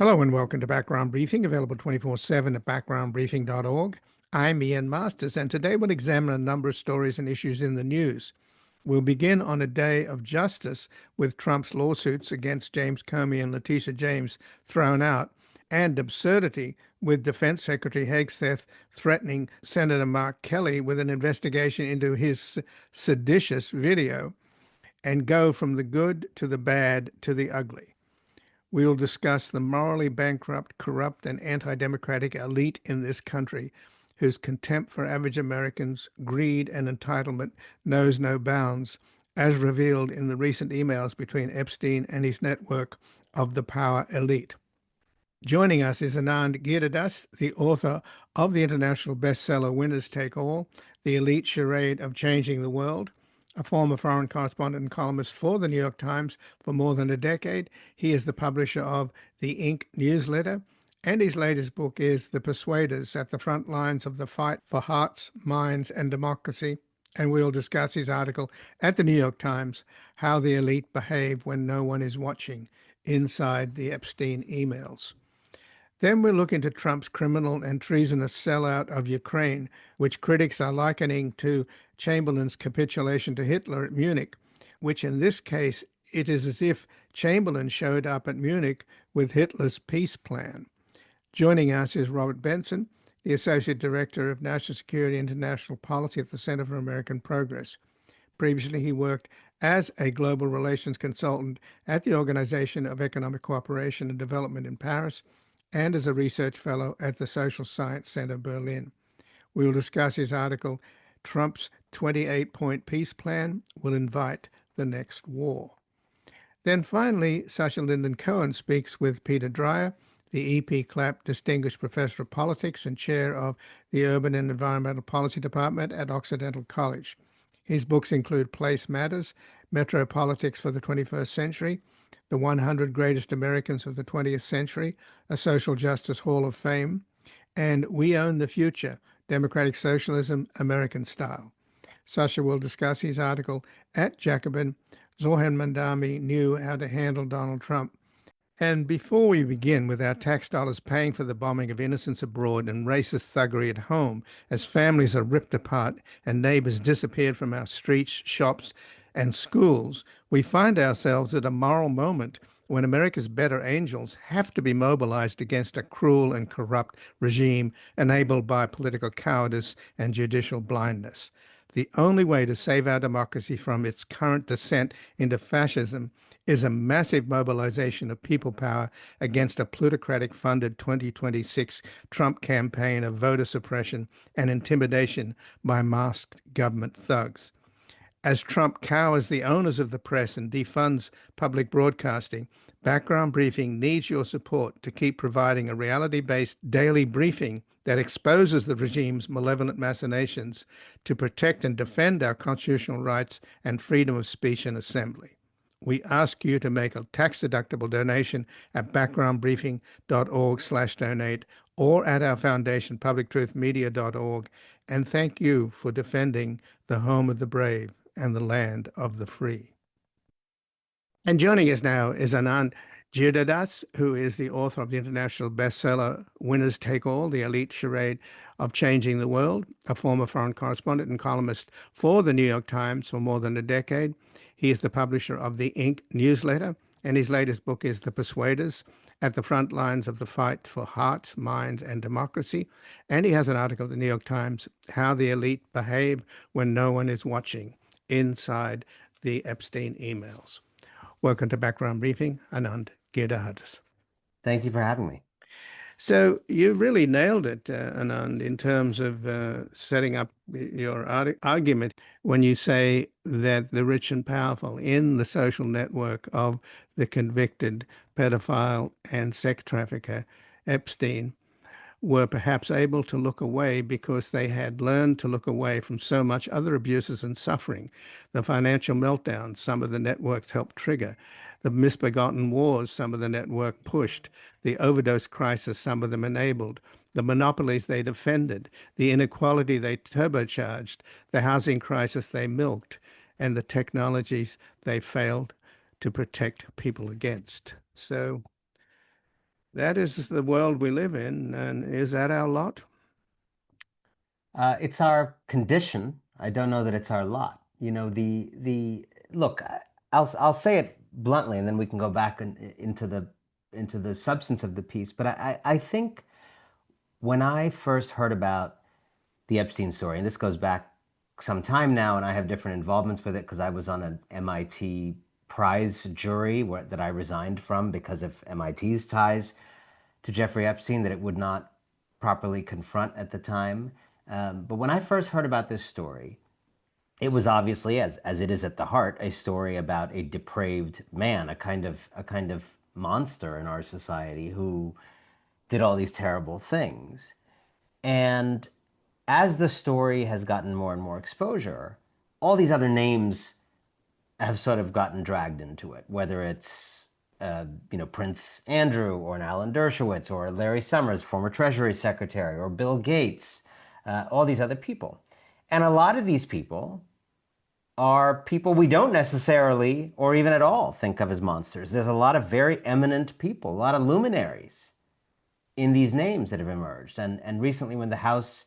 Hello and welcome to Background Briefing, available 24/7 at backgroundbriefing.org. I'm Ian Masters, and today we'll examine a number of stories and issues in the news. We'll begin on a day of justice with Trump's lawsuits against James Comey and Letitia James thrown out, and absurdity with Defense Secretary Hegseth threatening Senator Mark Kelly with an investigation into his seditious video, and go from the good to the bad to the ugly. We will discuss the morally bankrupt, corrupt, and anti-democratic elite in this country, whose contempt for average Americans, greed, and entitlement knows no bounds, as revealed in the recent emails between Epstein and his network of the power elite. Joining us is Anand Giridharadas, the author of the international bestseller Winners Take All, The Elite Charade of Changing the World. A former foreign correspondent and columnist for the New York Times for more than a decade. He is the publisher of the Inc. newsletter, and his latest book is The Persuaders, at the front lines of the fight for hearts, minds, and democracy. And we'll discuss his article at the New York Times, How the Elite Behave When No One is Watching, Inside the Epstein Emails. Then we'll look into Trump's criminal and treasonous sellout of Ukraine, which critics are likening to Chamberlain's capitulation to Hitler at Munich, which in this case it is as if Chamberlain showed up at Munich with Hitler's peace plan. Joining us is Robert Benson, the Associate Director of National Security and International Policy at the Center for American Progress. Previously, he worked as a global relations consultant at the Organization of Economic Cooperation and Development in Paris, and as a research fellow at the Social Science Center Berlin. We will discuss his article, Trump's 28-Point Peace Plan Will Invite the Next War. Then finally, Sasha Linden Cohen speaks with Peter Dreier, the E.P. Clapp Distinguished Professor of Politics and Chair of the Urban and Environmental Policy Department at Occidental College. His books include Place Matters, Metro Politics for the 21st Century, The 100 Greatest Americans of the 20th Century, A Social Justice Hall of Fame, and We Own the Future, Democratic Socialism, American Style. Sasha will discuss his article at Jacobin, Zohan Mandami Knew How to Handle Donald Trump. And before we begin with our tax dollars paying for the bombing of innocents abroad and racist thuggery at home, as families are ripped apart and neighbors disappeared from our streets, shops, and schools, we find ourselves at a moral moment when America's better angels have to be mobilized against a cruel and corrupt regime enabled by political cowardice and judicial blindness. The only way to save our democracy from its current descent into fascism is a massive mobilization of people power against a plutocratic-funded 2026 Trump campaign of voter suppression and intimidation by masked government thugs. As Trump cowers the owners of the press and defunds public broadcasting, Background Briefing needs your support to keep providing a reality-based daily briefing that exposes the regime's malevolent machinations to protect and defend our constitutional rights and freedom of speech and assembly. We ask you to make a tax-deductible donation at backgroundbriefing.org/donate or at our foundation, publictruthmedia.org, and thank you for defending the home of the brave and the land of the free. And joining us now is Anand Giridharadas, who is the author of the international bestseller Winners Take All, The Elite Charade of Changing the World, a former foreign correspondent and columnist for the New York Times for more than a decade. He is the publisher of the Inc. newsletter, and his latest book is The Persuaders, at the front lines of the fight for hearts, minds, and democracy. And he has an article in the New York Times, How the Elite Behave When No One is Watching, Inside the Epstein Emails. Welcome to Background Briefing, Anand Giridharadas. Thank you for having me. So you really nailed it, Anand, in terms of setting up your argument when you say that the rich and powerful in the social network of the convicted pedophile and sex trafficker Epstein were perhaps able to look away because they had learned to look away from so much other abuses and suffering. The financial meltdown some of the networks helped trigger, the misbegotten wars some of the network pushed, the overdose crisis some of them enabled, the monopolies they defended, the inequality they turbocharged, the housing crisis they milked, and the technologies they failed to protect people against. So That is the world we live in, and is that our lot? It's our condition. I don't know that it's our lot. The look. I'll say it bluntly, and then we can go back into the substance of the piece. But I think when I first heard about the Epstein story, and this goes back some time now, and I have different involvements with it because I was on an MIT prize jury that I resigned from because of MIT's ties to Jeffrey Epstein that it would not properly confront at the time. But when I first heard about this story, it was obviously, as it is at the heart, a story about a depraved man, a kind of monster in our society who did all these terrible things. And as the story has gotten more and more exposure, all these other names have sort of gotten dragged into it, whether it's Prince Andrew or an Alan Dershowitz or Larry Summers, former Treasury Secretary, or Bill Gates, all these other people. And a lot of these people are people we don't necessarily or even at all think of as monsters. There's a lot of very eminent people, a lot of luminaries in these names that have emerged. And recently, when the House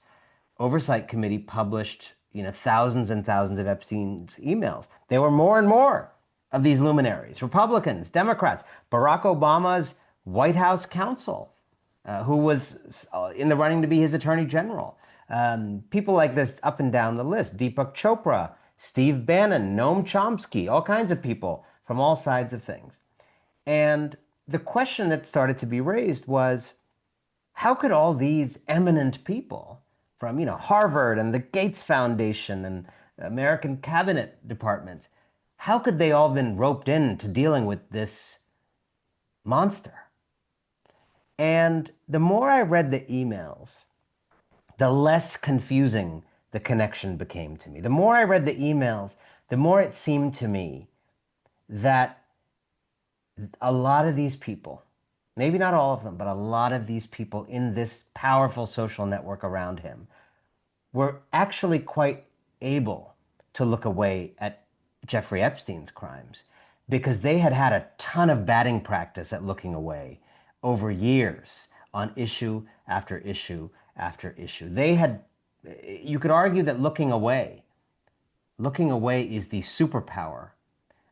Oversight Committee published, thousands and thousands of Epstein's emails, there were more and more of these luminaries, Republicans, Democrats, Barack Obama's White House counsel, who was in the running to be his attorney general. People like this up and down the list: Deepak Chopra, Steve Bannon, Noam Chomsky, all kinds of people from all sides of things. And the question that started to be raised was, how could all these eminent people from, Harvard and the Gates Foundation and American cabinet departments, how could they all been roped into dealing with this monster? And the more I read the emails, the less confusing the connection became to me. The more I read the emails, the more it seemed to me that a lot of these people, maybe not all of them, but a lot of these people in this powerful social network around him were actually quite able to look away at Jeffrey Epstein's crimes because they had had a ton of batting practice at looking away over years on issue after issue after issue. You could argue that looking away is the superpower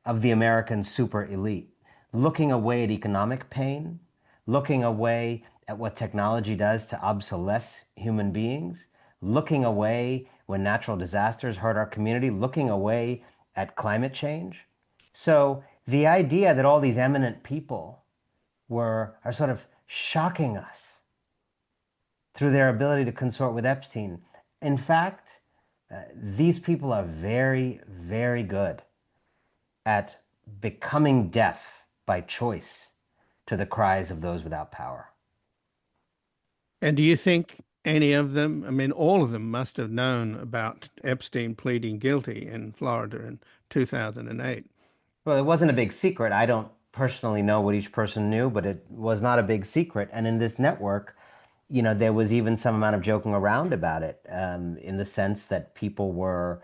of the American super elite, looking away at economic pain, looking away at what technology does to obsolesce human beings, looking away when natural disasters hurt our community, looking away at climate change. So the idea that all these eminent people are sort of shocking us through their ability to consort with Epstein. In fact, these people are very, very good at becoming deaf by choice to the cries of those without power. And do you think any of them, I mean, all of them must have known about Epstein pleading guilty in Florida in 2008? Well, it wasn't a big secret. I don't personally know what each person knew, but it was not a big secret. And in this network, there was even some amount of joking around about it, in the sense that people were,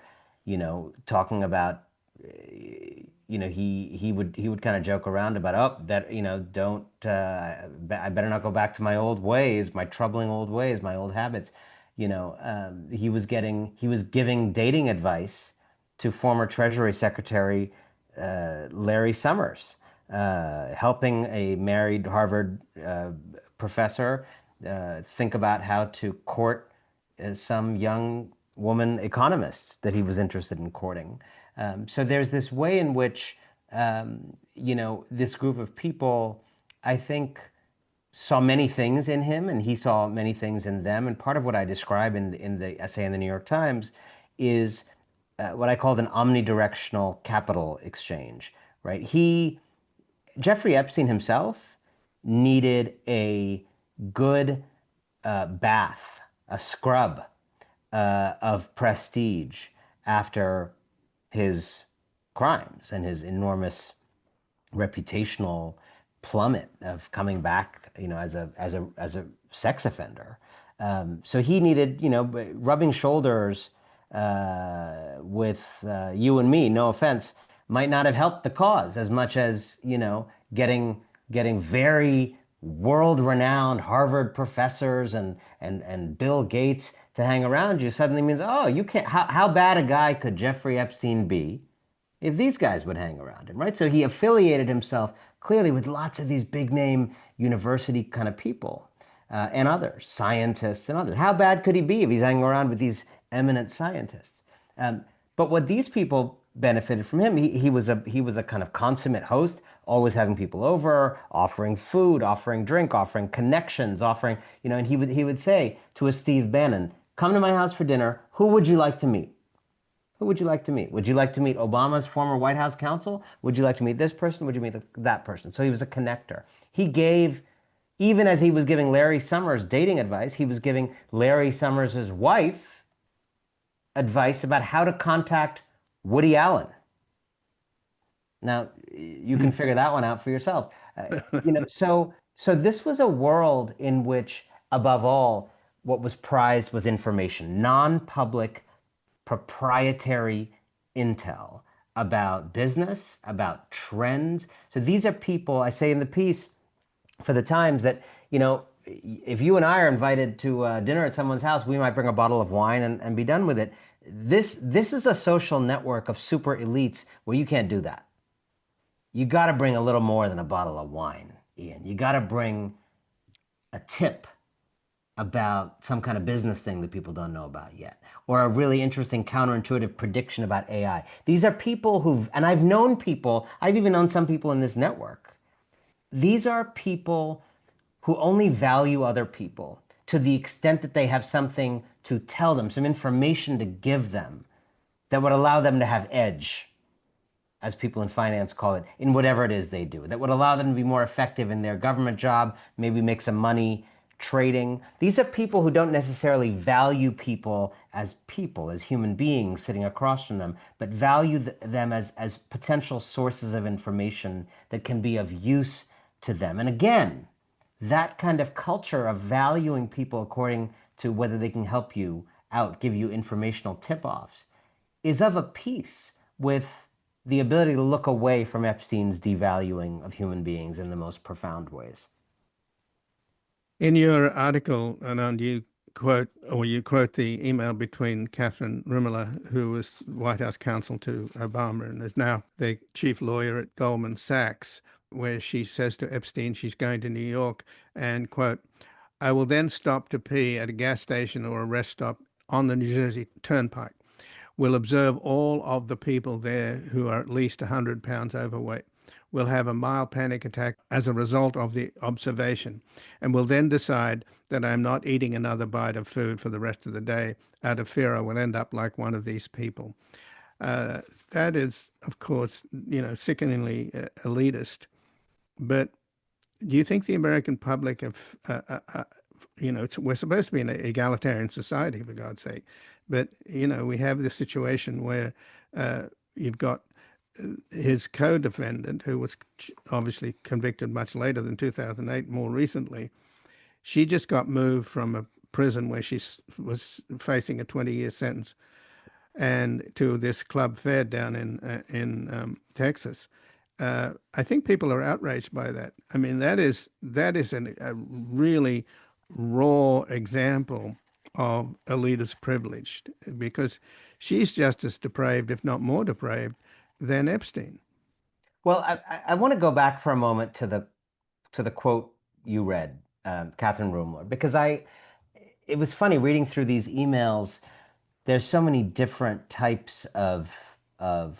talking about, he would kind of joke around about, oh, that, don't, I better not go back to my old ways, my troubling old ways, my old habits. He was giving dating advice to former Treasury Secretary Larry Summers, helping a married Harvard professor think about how to court some young woman economist that he was interested in courting. So there's this way in which, this group of people, I think, saw many things in him and he saw many things in them. And part of what I describe in the essay in the New York Times is what I called an omnidirectional capital exchange, right? Jeffrey Epstein himself needed a good bath, a scrub of prestige after his crimes and his enormous reputational plummet of coming back, as a sex offender. So he needed, rubbing shoulders with you and me. No offense, might not have helped the cause as much as getting very world-renowned Harvard professors and Bill Gates to hang around you suddenly means, oh, you can't, how bad a guy could Jeffrey Epstein be if these guys would hang around him, right? So he affiliated himself clearly with lots of these big name university kind of people and others, scientists and others. How bad could he be if he's hanging around with these eminent scientists? Um, but what these people benefited from him, he was a kind of consummate host, always having people over, offering food, offering drink, offering connections, offering, and he would say to a Steve Bannon, "Come to my house for dinner. Who would you like to meet? Who would you like to meet? Would you like to meet Obama's former White House counsel? Would you like to meet this person? Would you meet that person?" So he was a connector. He gave, even as he was giving Larry Summers dating advice, he was giving Larry Summers' wife advice about how to contact Woody Allen. Now, you can figure that one out for yourself. So this was a world in which, above all, what was prized was information, non-public, proprietary intel about business, about trends. So these are people, I say in the piece for the Times, that, if you and I are invited to dinner at someone's house, we might bring a bottle of wine and be done with it. This is a social network of super elites where you can't do that. You got to bring a little more than a bottle of wine, Ian. You got to bring a tip about some kind of business thing that people don't know about yet, or a really interesting counterintuitive prediction about AI. These are people and I've known people, I've even known some people in this network. These are people who only value other people to the extent that they have something to tell them, some information to give them that would allow them to have edge, as people in finance call it, in whatever it is they do, that would allow them to be more effective in their government job, maybe make some money trading. These are people who don't necessarily value people, as human beings sitting across from them, but value them as potential sources of information that can be of use to them. And again, that kind of culture of valuing people according to whether they can help you out, give you informational tip-offs, is of a piece with the ability to look away from Epstein's devaluing of human beings in the most profound ways. In your article, Anand, you quote the email between Catherine Rumler, who was White House counsel to Obama and is now the chief lawyer at Goldman Sachs, where she says to Epstein she's going to New York and, quote, "I will then stop to pee at a gas station or a rest stop on the New Jersey Turnpike. We'll observe all of the people there who are at least 100 pounds overweight. We'll have a mild panic attack as a result of the observation, and will then decide that I'm not eating another bite of food for the rest of the day out of fear I will end up like one of these people." Uh, that is, of course, sickeningly elitist. But do you think the American public have, we're supposed to be an egalitarian society, for God's sake, but, we have this situation where you've got his co-defendant, who was obviously convicted much later than 2008, more recently. She just got moved from a prison where she was facing a 20-year sentence and to this club fed down in Texas. I think people are outraged by that. I mean, that is a really raw example of elitist privilege, because she's just as depraved, if not more depraved, than Epstein. Well, I want to go back for a moment to the quote you read, Catherine Rumler, because it was funny reading through these emails. There's so many different types of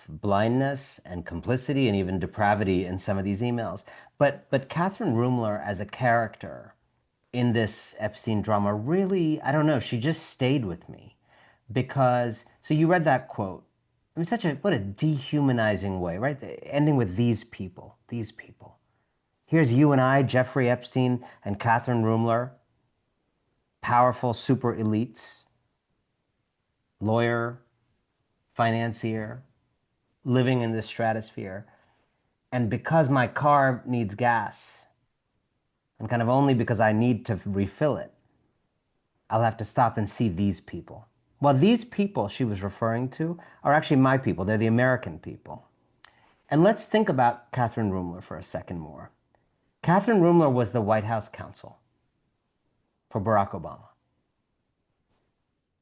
blindness and complicity and even depravity in some of these emails. But Catherine Rumler as a character in this Epstein drama really, I don't know, she just stayed with me because, so you read that quote. I mean, what a dehumanizing way, right? Ending with these people, these people. Here's you and I, Jeffrey Epstein and Catherine Rumler, powerful super elites, lawyer, financier, living in this stratosphere. And because my car needs gas, and kind of only because I need to refill it, I'll have to stop and see these people. Well, these people she was referring to are actually my people. They're the American people. And let's think about Catherine Rumler for a second more. Catherine Rumler was the White House counsel for Barack Obama.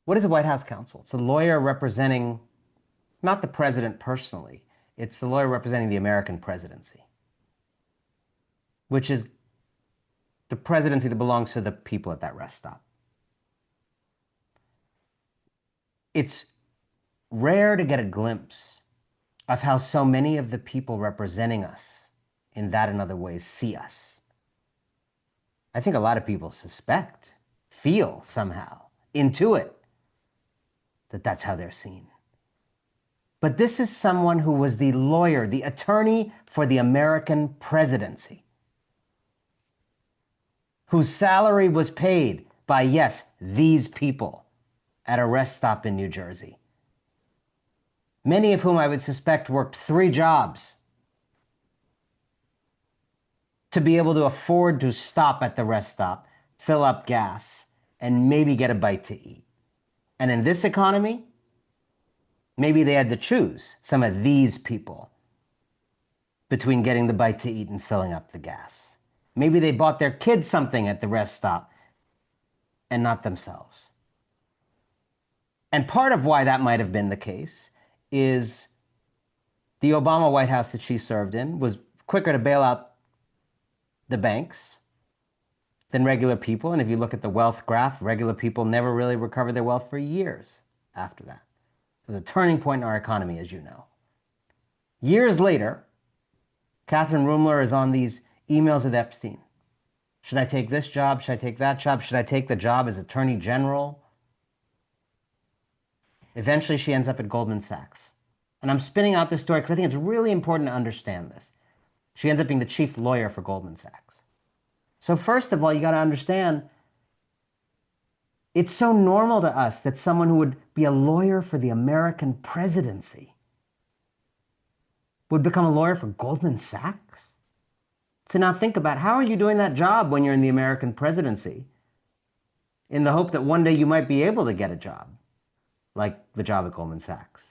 What is a White House counsel? It's a lawyer representing not the president personally, it's the lawyer representing the American presidency, which is the presidency that belongs to the people at that rest stop. It's rare to get a glimpse of how so many of the people representing us in that and other ways see us. I think a lot of people suspect, feel somehow, intuit that that's how they're seen. But this is someone who was the lawyer, the attorney for the American presidency, whose salary was paid by, yes, these people at a rest stop in New Jersey. Many of whom I would suspect worked 3 jobs to be able to afford to stop at the rest stop, fill up gas, and maybe get a bite to eat. And in this economy, maybe they had to choose, some of these people, between getting the bite to eat and filling up the gas. Maybe they bought their kids something at the rest stop and not themselves. And part of why that might have been the case is the Obama White House that she served in was quicker to bail out the banks than regular people. And if you look at the wealth graph, regular people never really recovered their wealth for years after that. It was a turning point in our economy, as you know. Years later, Catherine Rumler is on these emails with Epstein. Should I take this job? Should I take that job? Should I take the job as Attorney General? Eventually, she ends up at Goldman Sachs. And I'm spinning out this story because I think it's really important to understand this. She ends up being the chief lawyer for Goldman Sachs. So first of all, you got to understand, it's so normal to us that someone who would be a lawyer for the American presidency would become a lawyer for Goldman Sachs. So now think about, how are you doing that job when you're in the American presidency in the hope that one day you might be able to get a job like the job at Goldman Sachs?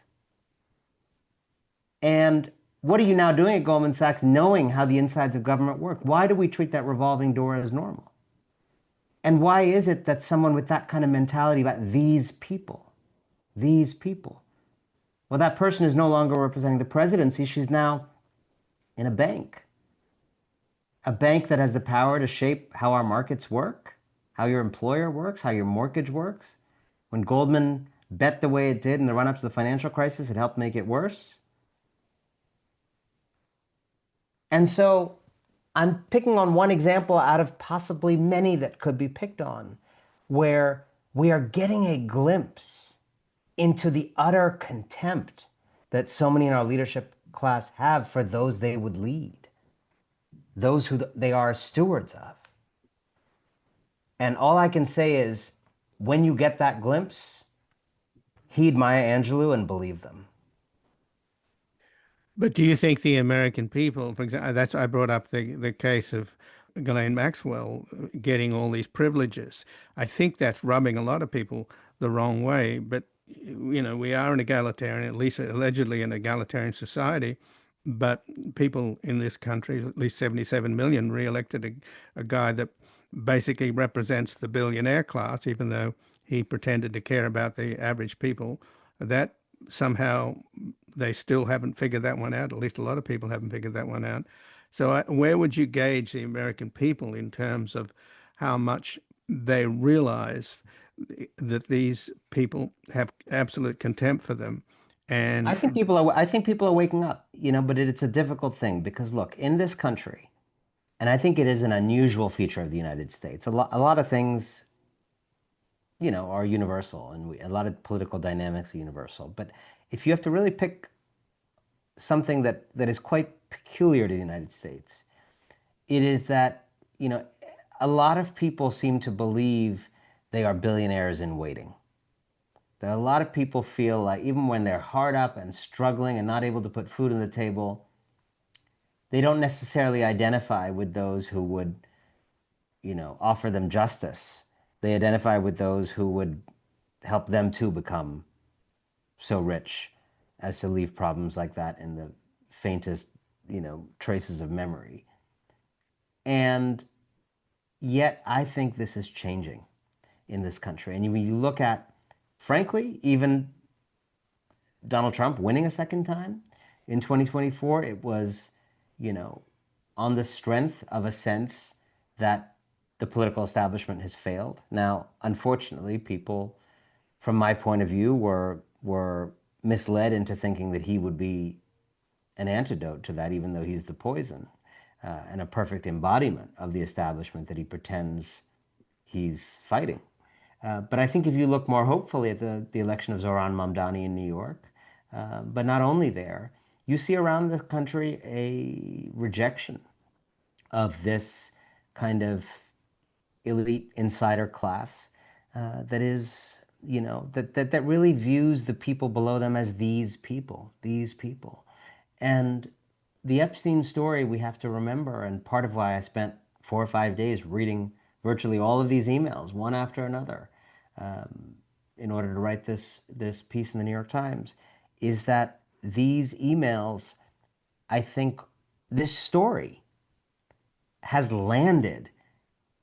And what are you now doing at Goldman Sachs knowing how the insides of government work? Why do we treat that revolving door as normal? And why is it that someone with that kind of mentality about these people, well, that person is no longer representing the presidency. She's now in a bank that has the power to shape how our markets work, how your employer works, how your mortgage works. When Goldman bet the way it did in the run-up to the financial crisis, it helped make it worse. And so I'm picking on one example out of possibly many that could be picked on, where we are getting a glimpse into the utter contempt that so many in our leadership class have for those they would lead, those who they are stewards of. And all I can say is, when you get that glimpse, heed Maya Angelou and believe them. But do you think the American people, for example, that's I brought up the case of Ghislaine Maxwell getting all these privileges. I think that's rubbing a lot of people the wrong way. But we are an egalitarian, at least allegedly an egalitarian society. But people in this country, at least 77 million, re-elected a guy that basically represents the billionaire class, even though he pretended to care about the average people. That somehow they still haven't figured that one out. At least a lot of people haven't figured that one out. So where would you gauge the American people in terms of how much they realize that these people have absolute contempt for them? I And think people are waking up, but it's a difficult thing because look, in this country, and I think it is an unusual feature of the United States. A lot of things, are universal, and a lot of political dynamics are universal. But if you have to really pick something that is quite peculiar to the United States, it is that, a lot of people seem to believe they are billionaires in waiting. That a lot of people feel like even when they're hard up and struggling and not able to put food on the table, they don't necessarily identify with those who would, offer them justice. They identify with those who would help them too become so rich as to leave problems like that in the faintest, traces of memory. And yet, I think this is changing in this country. And when you look at, frankly, even Donald Trump winning a second time in 2024, it was, you know, on the strength of a sense that the political establishment has failed. Now, unfortunately, people, from my point of view, were misled into thinking that he would be an antidote to that, even though he's the poison and a perfect embodiment of the establishment that he pretends he's fighting. But I think if you look more hopefully at the election of Zohran Mamdani in New York, but not only there, you see around the country a rejection of this kind of elite insider class that is, that really views the people below them as these people. And the Epstein story we have to remember, and part of why I spent 4 or 5 days reading virtually all of these emails, one after another, um, in order to write this piece in the New York Times, is that these emails, I think, this story has landed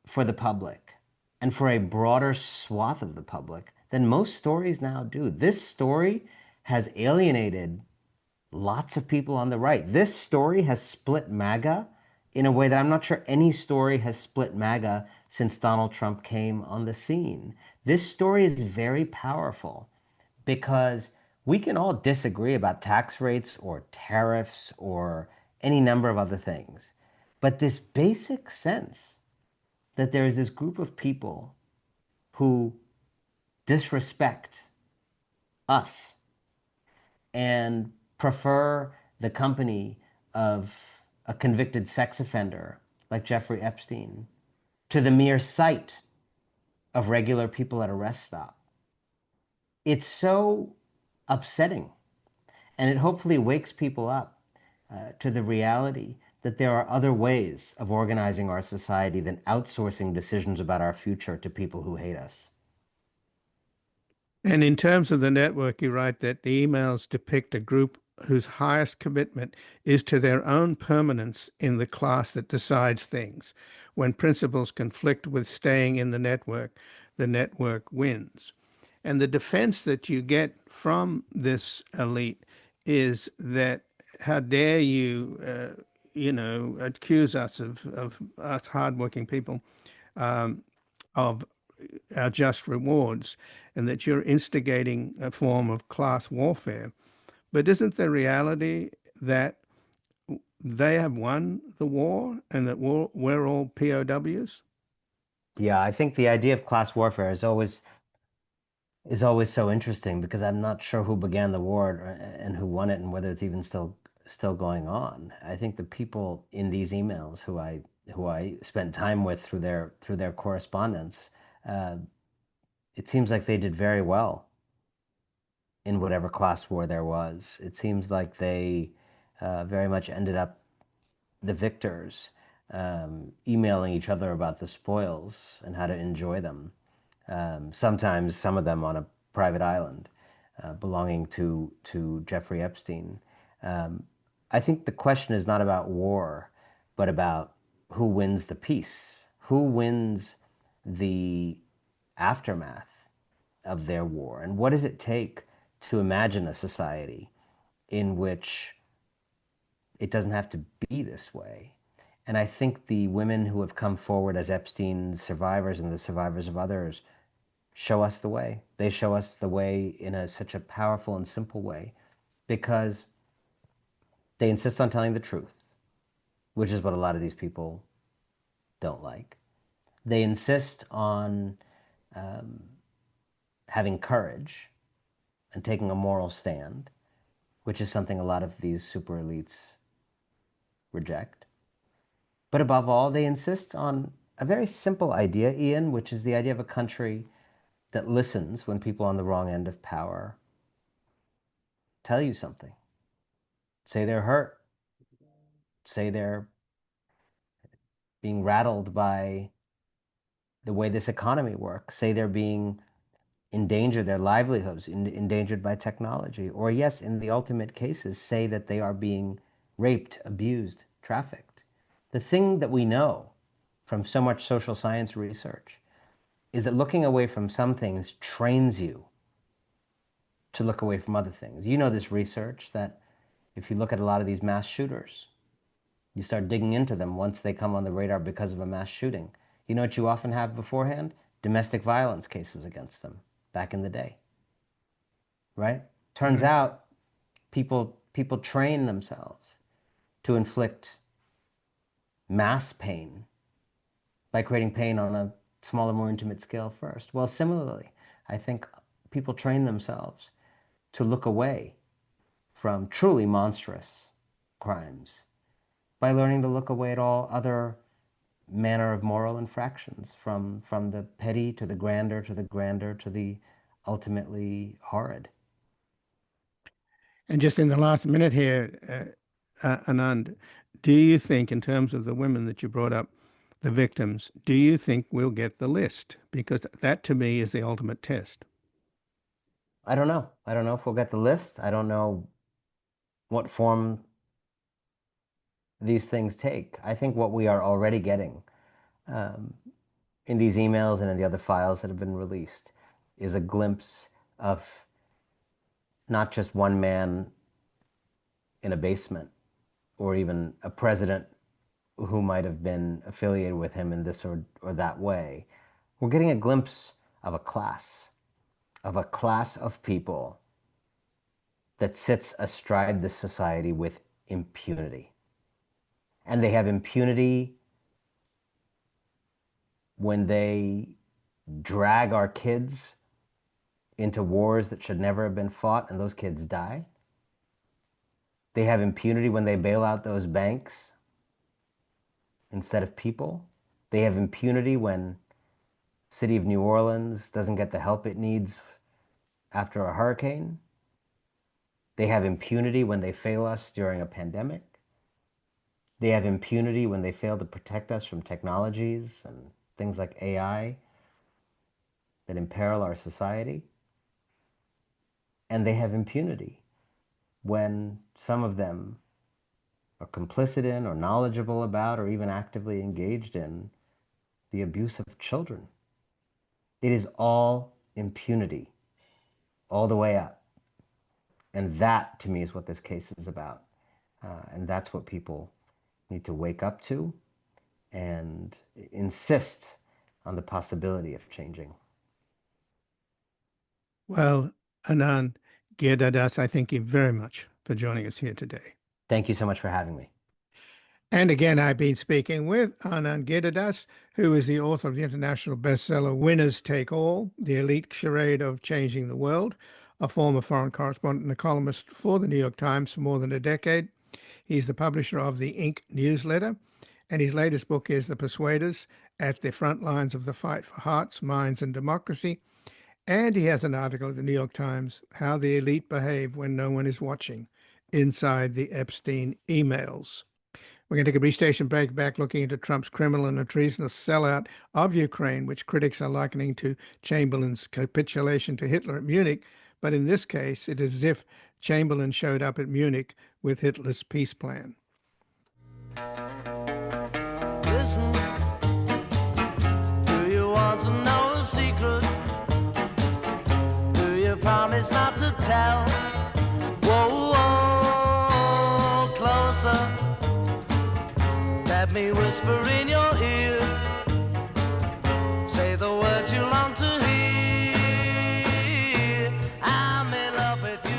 for the public and for a broader swath of the public than most stories now do. This story has alienated lots of people on the right. This story has split MAGA in a way that I'm not sure any story has split MAGA since Donald Trump came on the scene. This story is very powerful because we can all disagree about tax rates or tariffs or any number of other things. But this basic sense that there is this group of people who disrespect us and prefer the company of a convicted sex offender like Jeffrey Epstein to the mere sight of regular people at a rest stop. It's so upsetting, and it hopefully wakes people up to the reality that there are other ways of organizing our society than outsourcing decisions about our future to people who hate us. And in terms of the network, you write that the emails depict a group whose highest commitment is to their own permanence in the class that decides things. When principles conflict with staying in the network wins. And the defense that you get from this elite is that how dare you, accuse us of us hardworking people of our just rewards, and that you're instigating a form of class warfare. But isn't the reality that they have won the war and that we're all POWs? Yeah, I think the idea of class warfare is always so interesting because I'm not sure who began the war and who won it and whether it's even still going on. I think the people in these emails who I spent time with through their correspondence, uh, it seems like they did very well in whatever class war there was. It seems like they very much ended up the victors, emailing each other about the spoils and how to enjoy them. Sometimes some of them on a private island belonging to Jeffrey Epstein. Um, I think the question is not about war, but about who wins the peace, who wins the aftermath of their war, and what does it take to imagine a society in which it doesn't have to be this way. And I think the women who have come forward as Epstein's survivors and the survivors of others show us the way. They show us the way in such a powerful and simple way because they insist on telling the truth, which is what a lot of these people don't like. They insist on um, having courage and taking a moral stand, which is something a lot of these super elites reject. But above all, they insist on a very simple idea, Ian, which is the idea of a country that listens when people on the wrong end of power tell you something. Say they're hurt, say they're being rattled by the way this economy works, say they're being endangered, their livelihoods endangered by technology, or yes, in the ultimate cases, say that they are being raped, abused, trafficked. The thing that we know from so much social science research is that looking away from some things trains you to look away from other things. You know this research that if you look at a lot of these mass shooters, you start digging into them once they come on the radar because of a mass shooting. You know what you often have beforehand? Domestic violence cases against them back in the day, right? Turns Right. out people train themselves to inflict mass pain by creating pain on a smaller, more intimate scale first. Well, similarly, I think people train themselves to look away from truly monstrous crimes by learning to look away at all other manner of moral infractions, from the petty to the grander to the grander to the ultimately horrid. And just in the last minute here, Anand, do you think, in terms of the women that you brought up, the victims, do you think we'll get the list? Because that to me is the ultimate test. I don't know. I don't know if we'll get the list. I don't know what form these things take. I think what we are already getting um, in these emails and in the other files that have been released is a glimpse of not just one man in a basement or even a president who might have been affiliated with him in this or that way. We're getting a glimpse of a class of people that sits astride this society with impunity. And they have impunity when they drag our kids into wars that should never have been fought and those kids die. They have impunity when they bail out those banks instead of people. They have impunity when city of New Orleans doesn't get the help it needs after a hurricane. They have impunity when they fail us during a pandemic. They have impunity when they fail to protect us from technologies and things like AI that imperil our society. And they have impunity when some of them are complicit in or knowledgeable about or even actively engaged in the abuse of children. It is all impunity all the way up. And that, to me, is what this case is about. And that's what people need to wake up to and insist on the possibility of changing. Well, Anand, Giridharadas, I thank you very much for joining us here today. Thank you so much for having me. And again, I've been speaking with Anand Giridharadas, who is the author of the international bestseller Winners Take All, The Elite Charade of Changing the World, a former foreign correspondent and a columnist for the New York Times for more than a decade. He's the publisher of the Inc. newsletter, and his latest book is The Persuaders at the Front Lines of the Fight for Hearts, Minds, and Democracy. And he has an article at the New York Times, How the Elite Behave When No One is Watching, Inside the Epstein Emails. We're going to take a brief station break, back looking into Trump's criminal and treasonous sellout of Ukraine, which critics are likening to Chamberlain's capitulation to Hitler at Munich. But in this case, it is as if Chamberlain showed up at Munich with Hitler's peace plan. Listen, do you want to know a secret? Do you promise not to tell? Whoa, whoa, closer. Let me whisper in your ear. Say the words you long to hear. I'm in love with you.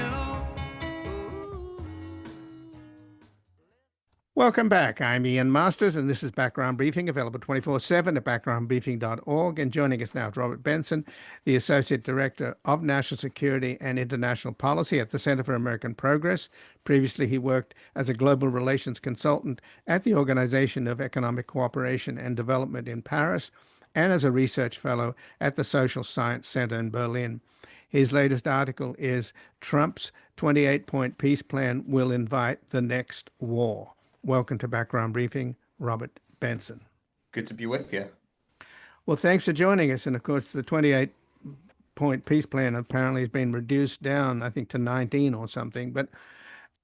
Welcome back. I'm Ian Masters, and this is Background Briefing, available 24/7 at backgroundbriefing.org. And joining us now is Robert Benson, the Associate Director of National Security and International Policy at the Center for American Progress. Previously, he worked as a global relations consultant at the Organization of Economic Cooperation and Development in Paris and as a research fellow at the Social Science Center in Berlin. His latest article is Trump's 28-point peace plan will invite the next war. Welcome to Background Briefing, Robert Benson. Good to be with you. Well, thanks for joining us. And of course, the 28-point peace plan apparently has been reduced down, I think, to 19 or something. But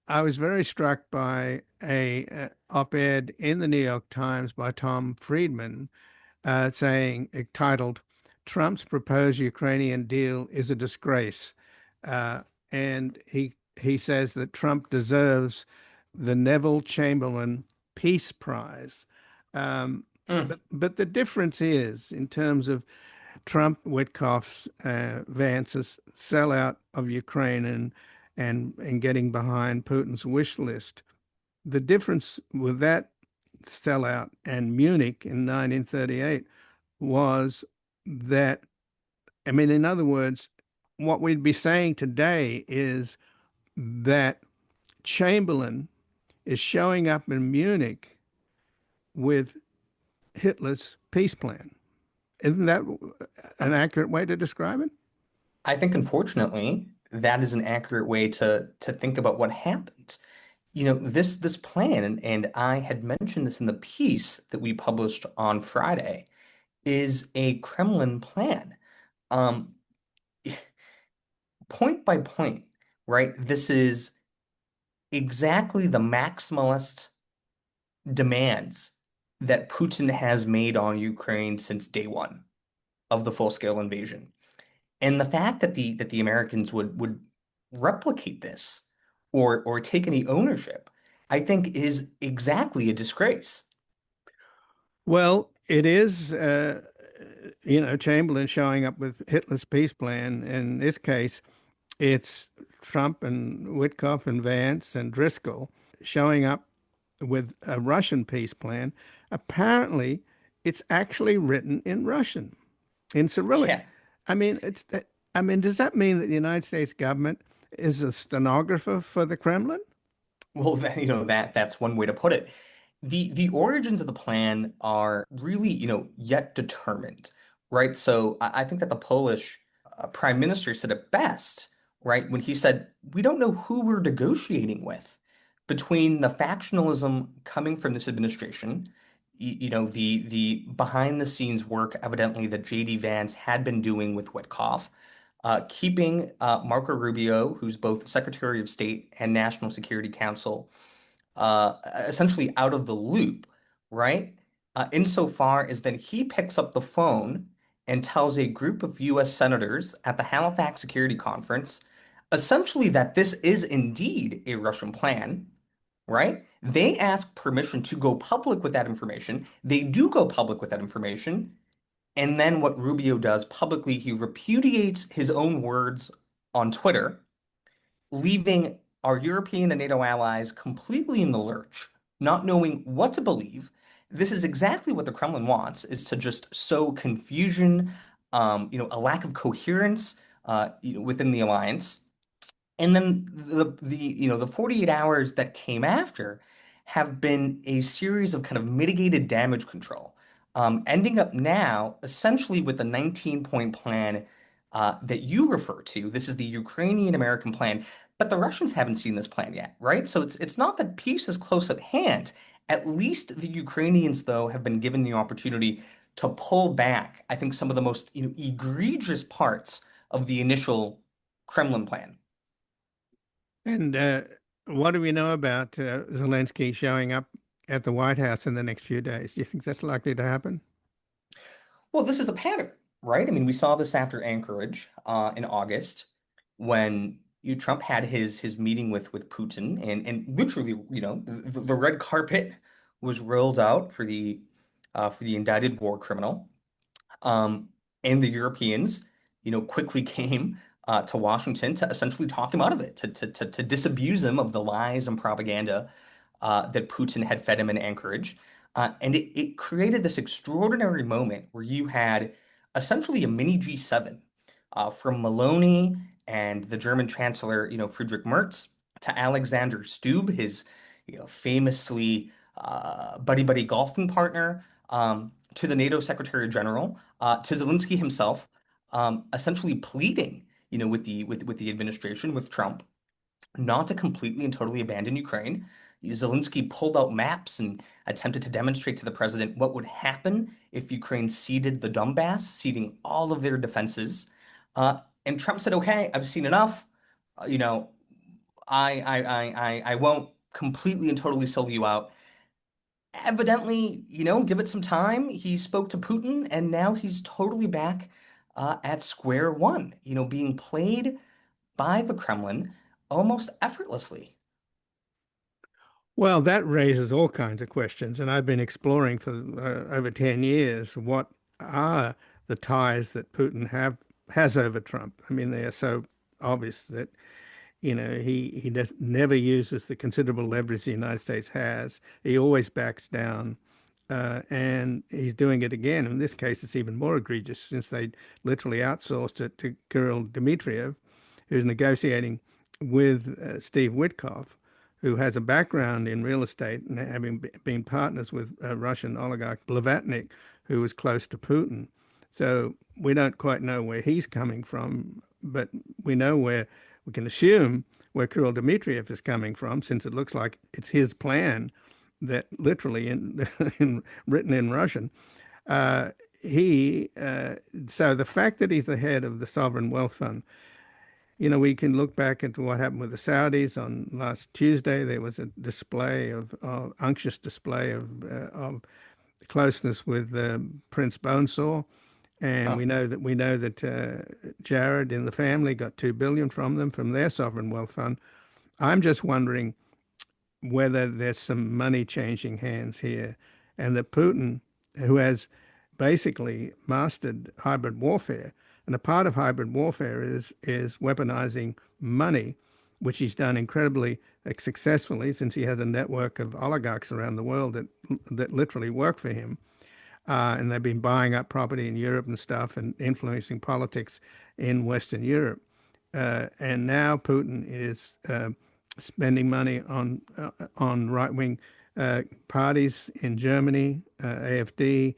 I was very struck by a op-ed in the New York Times by Tom Friedman, titled "Trump's proposed Ukrainian deal is a disgrace," uh, and he says that Trump deserves the Neville Chamberlain Peace Prize. Um, Mm. but the difference is in terms of Trump, Witkoff's, Vance's sellout of Ukraine and getting behind Putin's wish list. The difference with that sellout and Munich in 1938 was that, I mean, in other words, what we'd be saying today is that Chamberlain is showing up in Munich with Hitler's peace plan. Isn't that an accurate way to describe it? I think, unfortunately, that is an accurate way to think about what happened. This plan, and I had mentioned this in the piece that we published on Friday, is a Kremlin plan. Um, Point by point, right? This is exactly the maximalist demands that Putin has made on Ukraine since day one of the full-scale invasion. And the fact that the Americans would replicate this or take any ownership, I think is exactly a disgrace. Well, it is, Chamberlain showing up with Hitler's peace plan. In this case, it's Trump and Witkoff and Vance and Driscoll showing up with a Russian peace plan. Apparently, it's actually written in Russian, in Cyrillic. Yeah. I mean, I mean, does that mean that the United States government is a stenographer for the Kremlin? Well, that's one way to put it. The origins of the plan are really, yet determined, right? So I think that the Polish prime minister said it best, right, when he said, "We don't know who we're negotiating with between the factionalism coming from this administration, the behind the scenes work evidently that JD Vance had been doing with Witkoff, keeping Marco Rubio, who's both Secretary of State and National Security Council, essentially out of the loop, right? Insofar as then he picks up the phone and tells a group of US senators at the Halifax Security Conference essentially that this is indeed a Russian plan, right? They ask permission to go public with that information. They do go public with that information. And then what Rubio does publicly, he repudiates his own words on Twitter, leaving our European and NATO allies completely in the lurch, not knowing what to believe. This is exactly what the Kremlin wants, is to just sow confusion, a lack of coherence, within the alliance. And then the 48 hours that came after have been a series of kind of mitigated damage control, ending up now essentially with the 19-point plan that you refer to. This is the Ukrainian American plan, but the Russians haven't seen this plan yet, right? So it's not that peace is close at hand. At least the Ukrainians, though, have been given the opportunity to pull back, I think, some of the most egregious parts of the initial Kremlin plan. And what do we know about Zelensky showing up at the White House in the next few days? Do you think that's likely to happen? Well, this is a pattern, right? I mean, we saw this after Anchorage in August when Trump had his meeting with Putin, and literally, the red carpet was rolled out for the indicted war criminal. And the Europeans, quickly came to Washington to essentially talk him out of it, to disabuse him of the lies and propaganda that Putin had fed him in Anchorage. And it created this extraordinary moment where you had essentially a mini G7 from Maloney and the German Chancellor, Friedrich Merz, to Alexander Stubb, his, famously buddy golfing partner, to the NATO Secretary General, to Zelensky himself, essentially pleading, with the administration, with Trump, not to completely and totally abandon Ukraine. Zelensky pulled out maps and attempted to demonstrate to the president what would happen if Ukraine ceded the Donbass, ceding all of their defenses. And Trump said, "Okay, I've seen enough. You know, I won't completely and totally sell you out. Evidently, give it some time. He spoke to Putin, and now he's totally back at square one, being played by the Kremlin almost effortlessly. Well, that raises all kinds of questions, and I've been exploring for over 10 years what are the ties that Putin has over Trump. I mean, they are so obvious that he does never uses the considerable leverage the United States has. He always backs down, and he's doing it again. In this case, it's even more egregious since they literally outsourced it to Kirill Dmitriev, who's negotiating with Steve Witkoff, who has a background in real estate and having been partners with Russian oligarch Blavatnik, who was close to Putin. So we don't quite know where he's coming from, but we know where we can assume where Kirill Dmitriev is coming from, since it looks like it's his plan that literally written in Russian. Uh, so the fact that he's the head of the sovereign wealth fund, we can look back into what happened with the Saudis on last Tuesday. There was a display of unctuous display of closeness with Prince Bonesaw, and Huh. we know that Jared in the family got 2 billion from them from their sovereign wealth fund. I'm just wondering whether there's some money changing hands here, and that Putin, who has basically mastered hybrid warfare, and a part of hybrid warfare is weaponizing money, which he's done incredibly successfully since he has a network of oligarchs around the world that literally work for him, and they've been buying up property in Europe and stuff and influencing politics in Western Europe. And now Putin is spending money on right wing parties in Germany, AfD,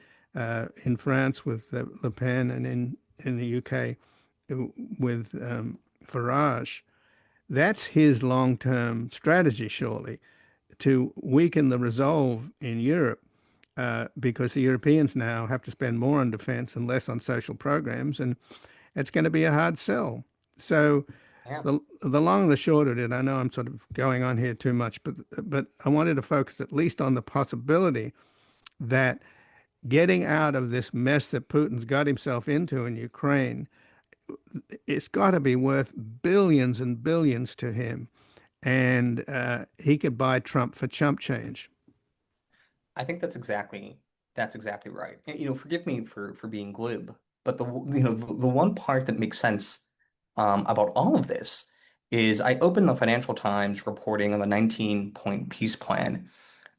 in France with Le Pen, and in the UK with Farage. That's his long term strategy, surely, to weaken the resolve in Europe, because the Europeans now have to spend more on defense and less on social programs, and it's going to be a hard sell. So Yeah. the long and the short of it, I know I'm sort of going on here too much, but I wanted to focus at least on the possibility that getting out of this mess that Putin's got himself into in Ukraine, it's got to be worth billions and billions to him, and he could buy Trump for chump change. I think that's exactly right. And, forgive me for being glib, but the one part that makes sense about all of this is I opened the Financial Times reporting on the 19-point peace plan,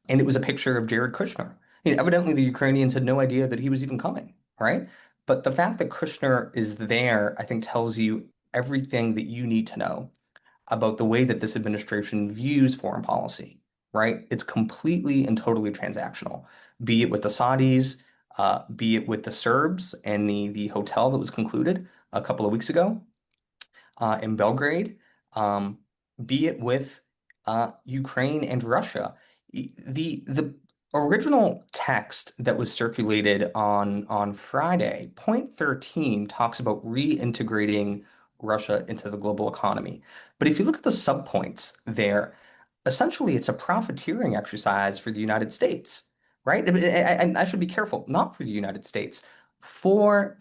and it was a picture of Jared Kushner. Evidently, the Ukrainians had no idea that he was even coming, right? But the fact that Kushner is there, I think, tells you everything that you need to know about the way that this administration views foreign policy, right? It's completely and totally transactional, be it with the Saudis, be it with the Serbs and the hotel that was concluded a couple of weeks ago in Belgrade, um, be it with Ukraine and Russia. The original text that was circulated on Friday, point 13, talks about reintegrating Russia into the global economy. But if you look at the subpoints there, essentially it's a profiteering exercise for the United States, right? I should be careful, not for the United States, for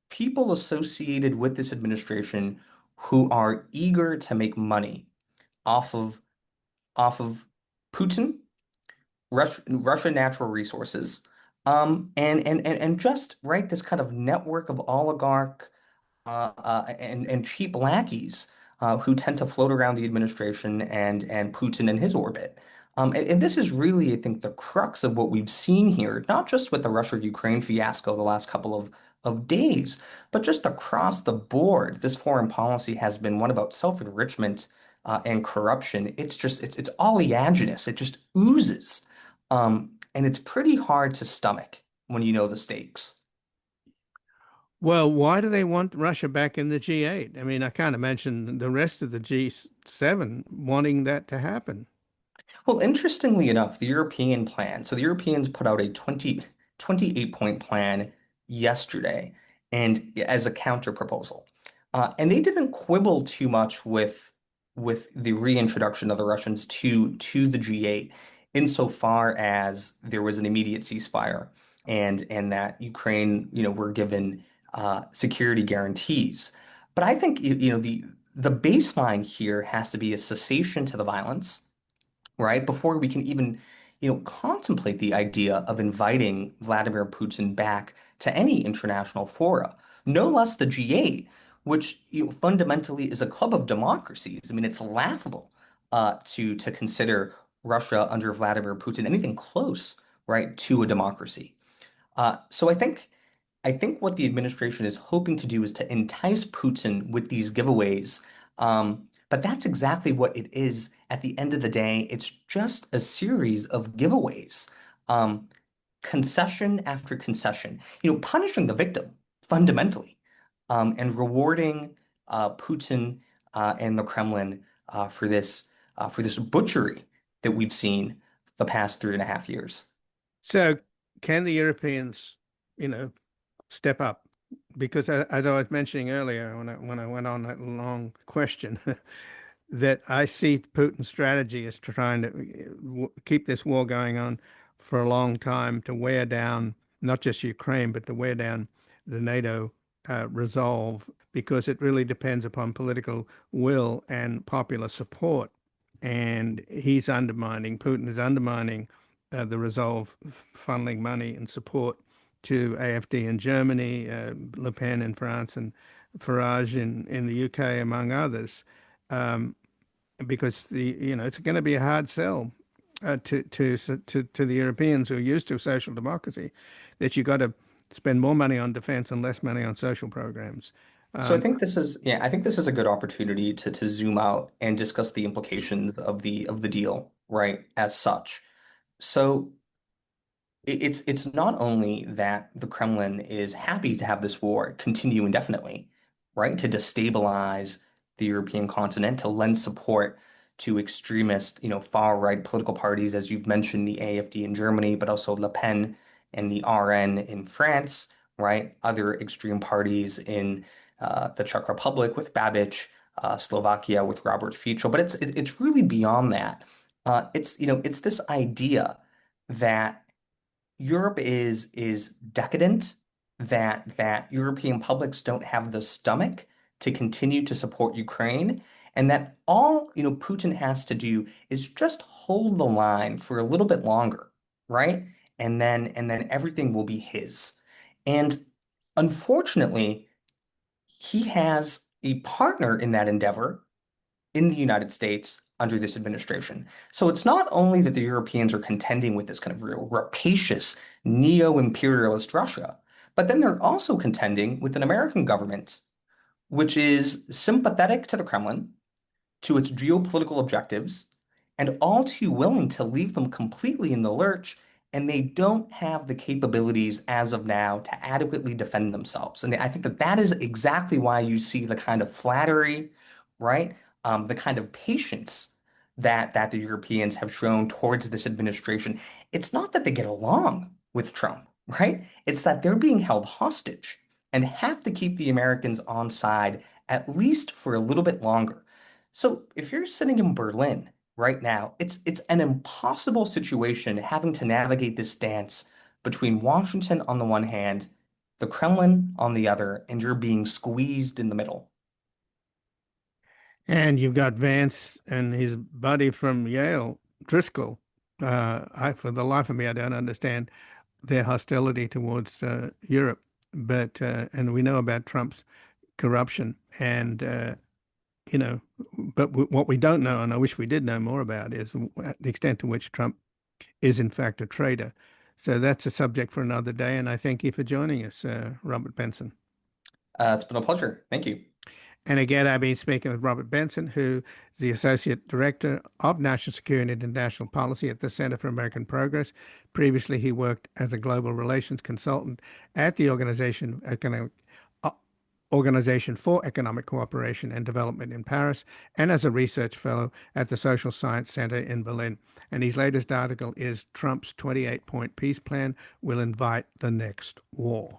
people associated with this administration who are eager to make money off of off of Putin, Russia natural resources, and just right this kind of network of oligarch and cheap lackeys who tend to float around the administration and Putin in his orbit. And this is really, I think, the crux of what we've seen here, not just with the Russia-Ukraine fiasco the last couple of days, but just across the board. This foreign policy has been one about self-enrichment and corruption. It's oleaginous. It just oozes. And it's pretty hard to stomach when you know the stakes. Well, why do they want Russia back in the G8? I mean, I can't imagine the rest of the G7 wanting that to happen. Well, interestingly enough, the European plan, so the Europeans put out a 28-point plan yesterday and as a counter proposal. And they didn't quibble too much with with the reintroduction of the Russians to the G8, insofar as there was an immediate ceasefire and that Ukraine, were given security guarantees. But I think the baseline here has to be a cessation to the violence, right? Before we can even, contemplate the idea of inviting Vladimir Putin back to any international fora, no less the G8, which fundamentally is a club of democracies. I mean, it's laughable to consider Russia under Vladimir Putin anything close, right, to a democracy. So I think what the administration is hoping to do is to entice Putin with these giveaways. But that's exactly what it is at the end of the day. It's just a series of giveaways, um, concession after concession, punishing the victim fundamentally, and rewarding Putin and the Kremlin for this butchery that we've seen the past 3.5 years. So can the Europeans, step up? Because as I was mentioning earlier, when I went on that long question, that I see Putin's strategy as trying to keep this war going on for a long time to wear down not just Ukraine, but to wear down the NATO resolve, because it really depends upon political will and popular support. And Putin is undermining the resolve, funneling money and support to AfD in Germany, Le Pen in France, and Farage in the UK, among others, because it's going to be a hard sell to the Europeans who are used to social democracy, that you got to spend more money on defense and less money on social programs. So I Um, think this is, yeah, I think this is a good opportunity to zoom out and discuss the implications of the deal, right, as such. So it's not only that the Kremlin is happy to have this war continue indefinitely, right? To destabilize the European continent, to lend support to extremist, far-right political parties, as you've mentioned, the AfD in Germany, but also Le Pen and the RN in France, right? Other extreme parties in the Czech Republic with Babiš, Slovakia with Robert Fico. But it's really beyond that. It's this idea that Europe is decadent, that European publics don't have the stomach to continue to support Ukraine, and that all, Putin has to do is just hold the line for a little bit longer, right? And then everything will be his. And unfortunately, he has a partner in that endeavor in the United States under this administration. So it's not only that the Europeans are contending with this kind of real rapacious neo-imperialist Russia, but then they're also contending with an American government which is sympathetic to the Kremlin, to its geopolitical objectives, and all too willing to leave them completely in the lurch, and they don't have the capabilities as of now to adequately defend themselves. And I think that that is exactly why you see the kind of flattery, right? The kind of patience that the Europeans have shown towards this administration. It's not that they get along with Trump, right? It's that they're being held hostage and have to keep the Americans on side at least for a little bit longer. So if you're sitting in Berlin right now, it's an impossible situation having to navigate this dance between Washington on the one hand, the Kremlin on the other, and you're being squeezed in the middle. and you've got Vance and his buddy from Yale, Driscoll. For the life of me, I don't understand their hostility towards Europe. But and we know about Trump's corruption, and you know, but what we don't know, and I wish we did know more about, is the extent to which Trump is in fact a traitor. So that's a subject for another day, and I thank you for joining us, Robert Benson. It's been a pleasure. Thank you. And again, I've been speaking with Robert Benson, who is the Associate Director of National Security and International Policy at the Center for American Progress. Previously, he worked as a global relations consultant at the Organization for Economic Cooperation and Development in Paris, and as a research fellow at the Social Science Center in Berlin. And his latest article is Trump's 28-point peace plan will invite the next war.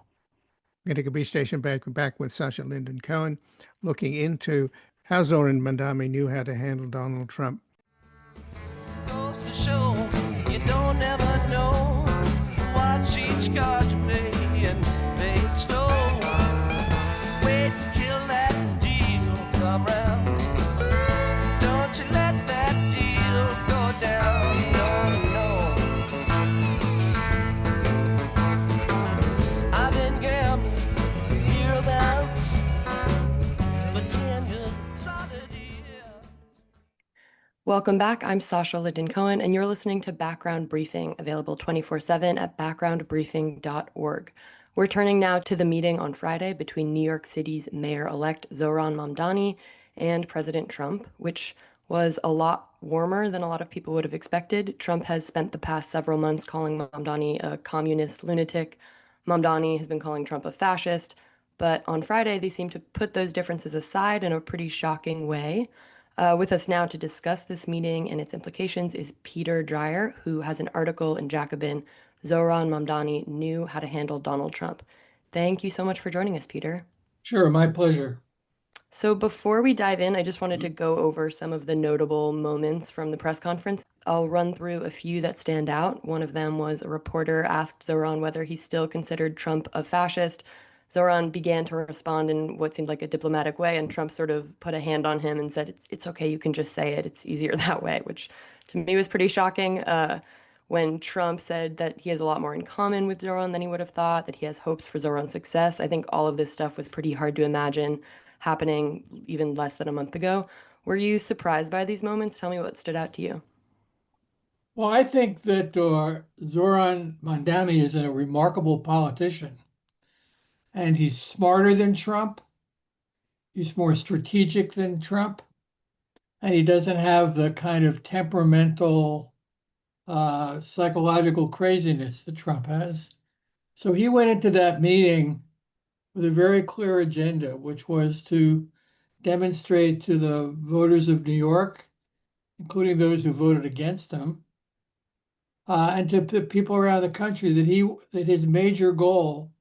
I'm going to take a brief station back with Sasha Linden Cohen, looking into how Zoran Mandami knew how to handle Donald Trump. Goes to show you don't ever know. Watch each card you play and play it slow. Wait till that deal come round. Don't you let that deal go down. No, no. I've been gambling hereabouts for 10 good solid years. Welcome back. I'm Sasha Liddon-Cohen, and you're listening to Background Briefing, available 24/7 at backgroundbriefing.org. We're turning now to the meeting on Friday between New York City's mayor-elect Zoran Mamdani and President Trump, which was a lot warmer than a lot of people would have expected. Trump has spent the past several months calling Mamdani a communist lunatic. Mamdani has been calling Trump a fascist. But on Friday, they seem to put those differences aside in a pretty shocking way. With us now to discuss this meeting and its implications is Peter Dreier, who has an article in Jacobin, Zoran Mamdani Knew How to Handle Donald Trump. Thank you so much for joining us, Peter. Sure, my pleasure. So before we dive in, I just wanted to go over some of the notable moments from the press conference. I'll run through a few that stand out. One of them was a reporter asked Zoran whether he still considered Trump a fascist. Zoran began to respond in what seemed like a diplomatic way, and Trump sort of put a hand on him and said, it's okay, you can just say it. It's easier that way, which to me was pretty shocking. When Trump said that he has a lot more in common with Zoran than he would have thought, that he has hopes for Zoran's success, I think all of this stuff was pretty hard to imagine happening even less than a month ago. Were you surprised by these moments? Tell me what stood out to you. Well, I think that Zoran Mandami is a remarkable politician, and he's smarter than Trump. He's more strategic than Trump, and he doesn't have the kind of temperamental, psychological craziness that Trump has. So he went into that meeting with a very clear agenda, which was to demonstrate to the voters of New York, including those who voted against him, and to people around the country that his major goal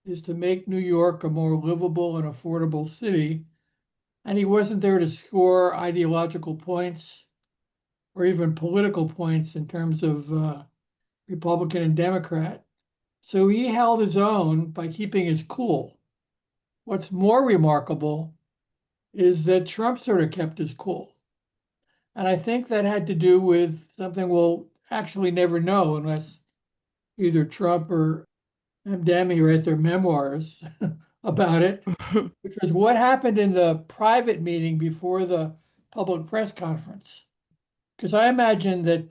is to make New York a more livable and affordable city. And he wasn't there to score ideological points or even political points in terms of Republican and Democrat. So he held his own by keeping his cool. What's more remarkable is that Trump sort of kept his cool. And I think that had to do with something we'll actually never know unless either Trump or Mamdani write their memoirs about it, which was what happened in the private meeting before the public press conference. Because I imagine that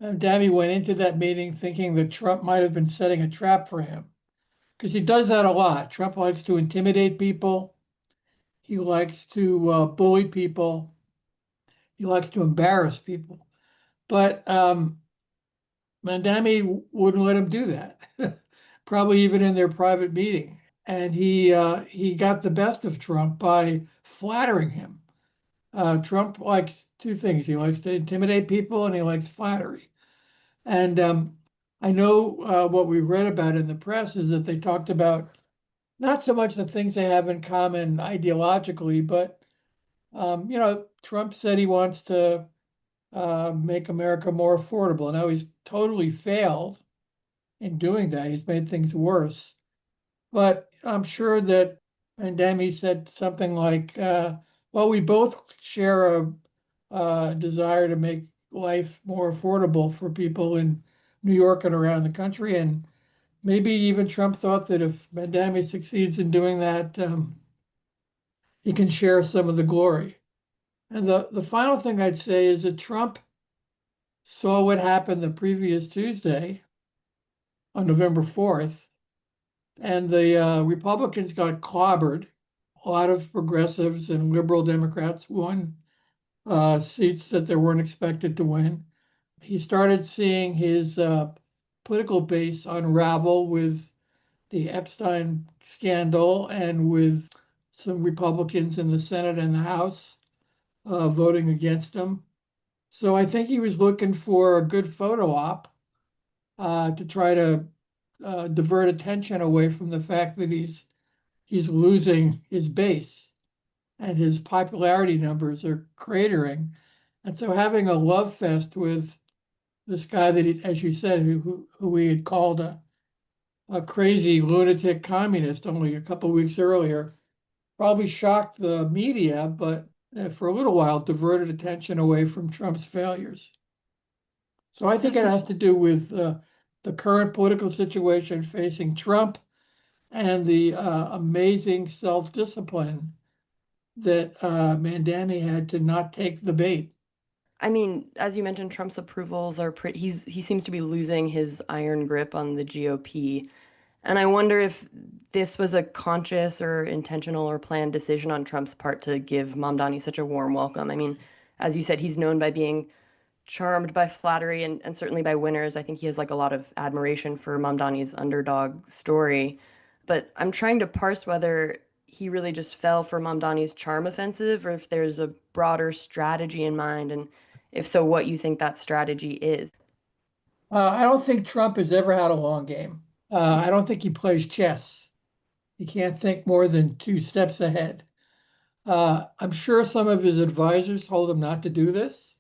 Mamdani went into that meeting thinking that Trump might have been setting a trap for him, because he does that a lot. Trump likes to intimidate people. He likes to bully people. He likes to embarrass people. But Mamdani wouldn't let him do that, probably even in their private meeting. And he got the best of Trump by flattering him. Trump likes two things. He likes to intimidate people and he likes flattery. And I know what we read about in the press is that they talked about not so much the things they have in common ideologically, but Trump said he wants to make America more affordable. Now he's totally failed in doing that. He's made things worse. But I'm sure that Mamdani said something like, well, we both share a desire to make life more affordable for people in New York and around the country. And maybe even Trump thought that if Mamdani succeeds in doing that, he can share some of the glory. And the final thing I'd say is that Trump saw what happened the previous Tuesday on November 4th, and the Republicans got clobbered. A lot of progressives and liberal Democrats won seats that they weren't expected to win. He started seeing his political base unravel with the Epstein scandal and with some Republicans in the Senate and the House voting against him. So I think he was looking for a good photo op to try to divert attention away from the fact that he's losing his base. and his popularity numbers are cratering. And so having a love fest with this guy that, as you said, who we had called a crazy lunatic communist only a couple of weeks earlier, probably shocked the media, but for a little while diverted attention away from Trump's failures. So I think it has to do with the current political situation facing Trump and the amazing self-discipline that Mandani had to not take the bait. I mean, as you mentioned, Trump's approvals are pretty, he seems to be losing his iron grip on the GOP. And I wonder if this was a conscious or intentional or planned decision on Trump's part to give Mamdani such a warm welcome. I mean, as you said, he's known by being charmed by flattery and certainly by winners. I think he has like a lot of admiration for Mamdani's underdog story. But I'm trying to parse whether he really just fell for Mamdani's charm offensive or if there's a broader strategy in mind, and if so, what you think that strategy is. I don't think Trump has ever had a long game. I don't think he plays chess. He can't think more than two steps ahead. I'm sure some of his advisors told him not to do this.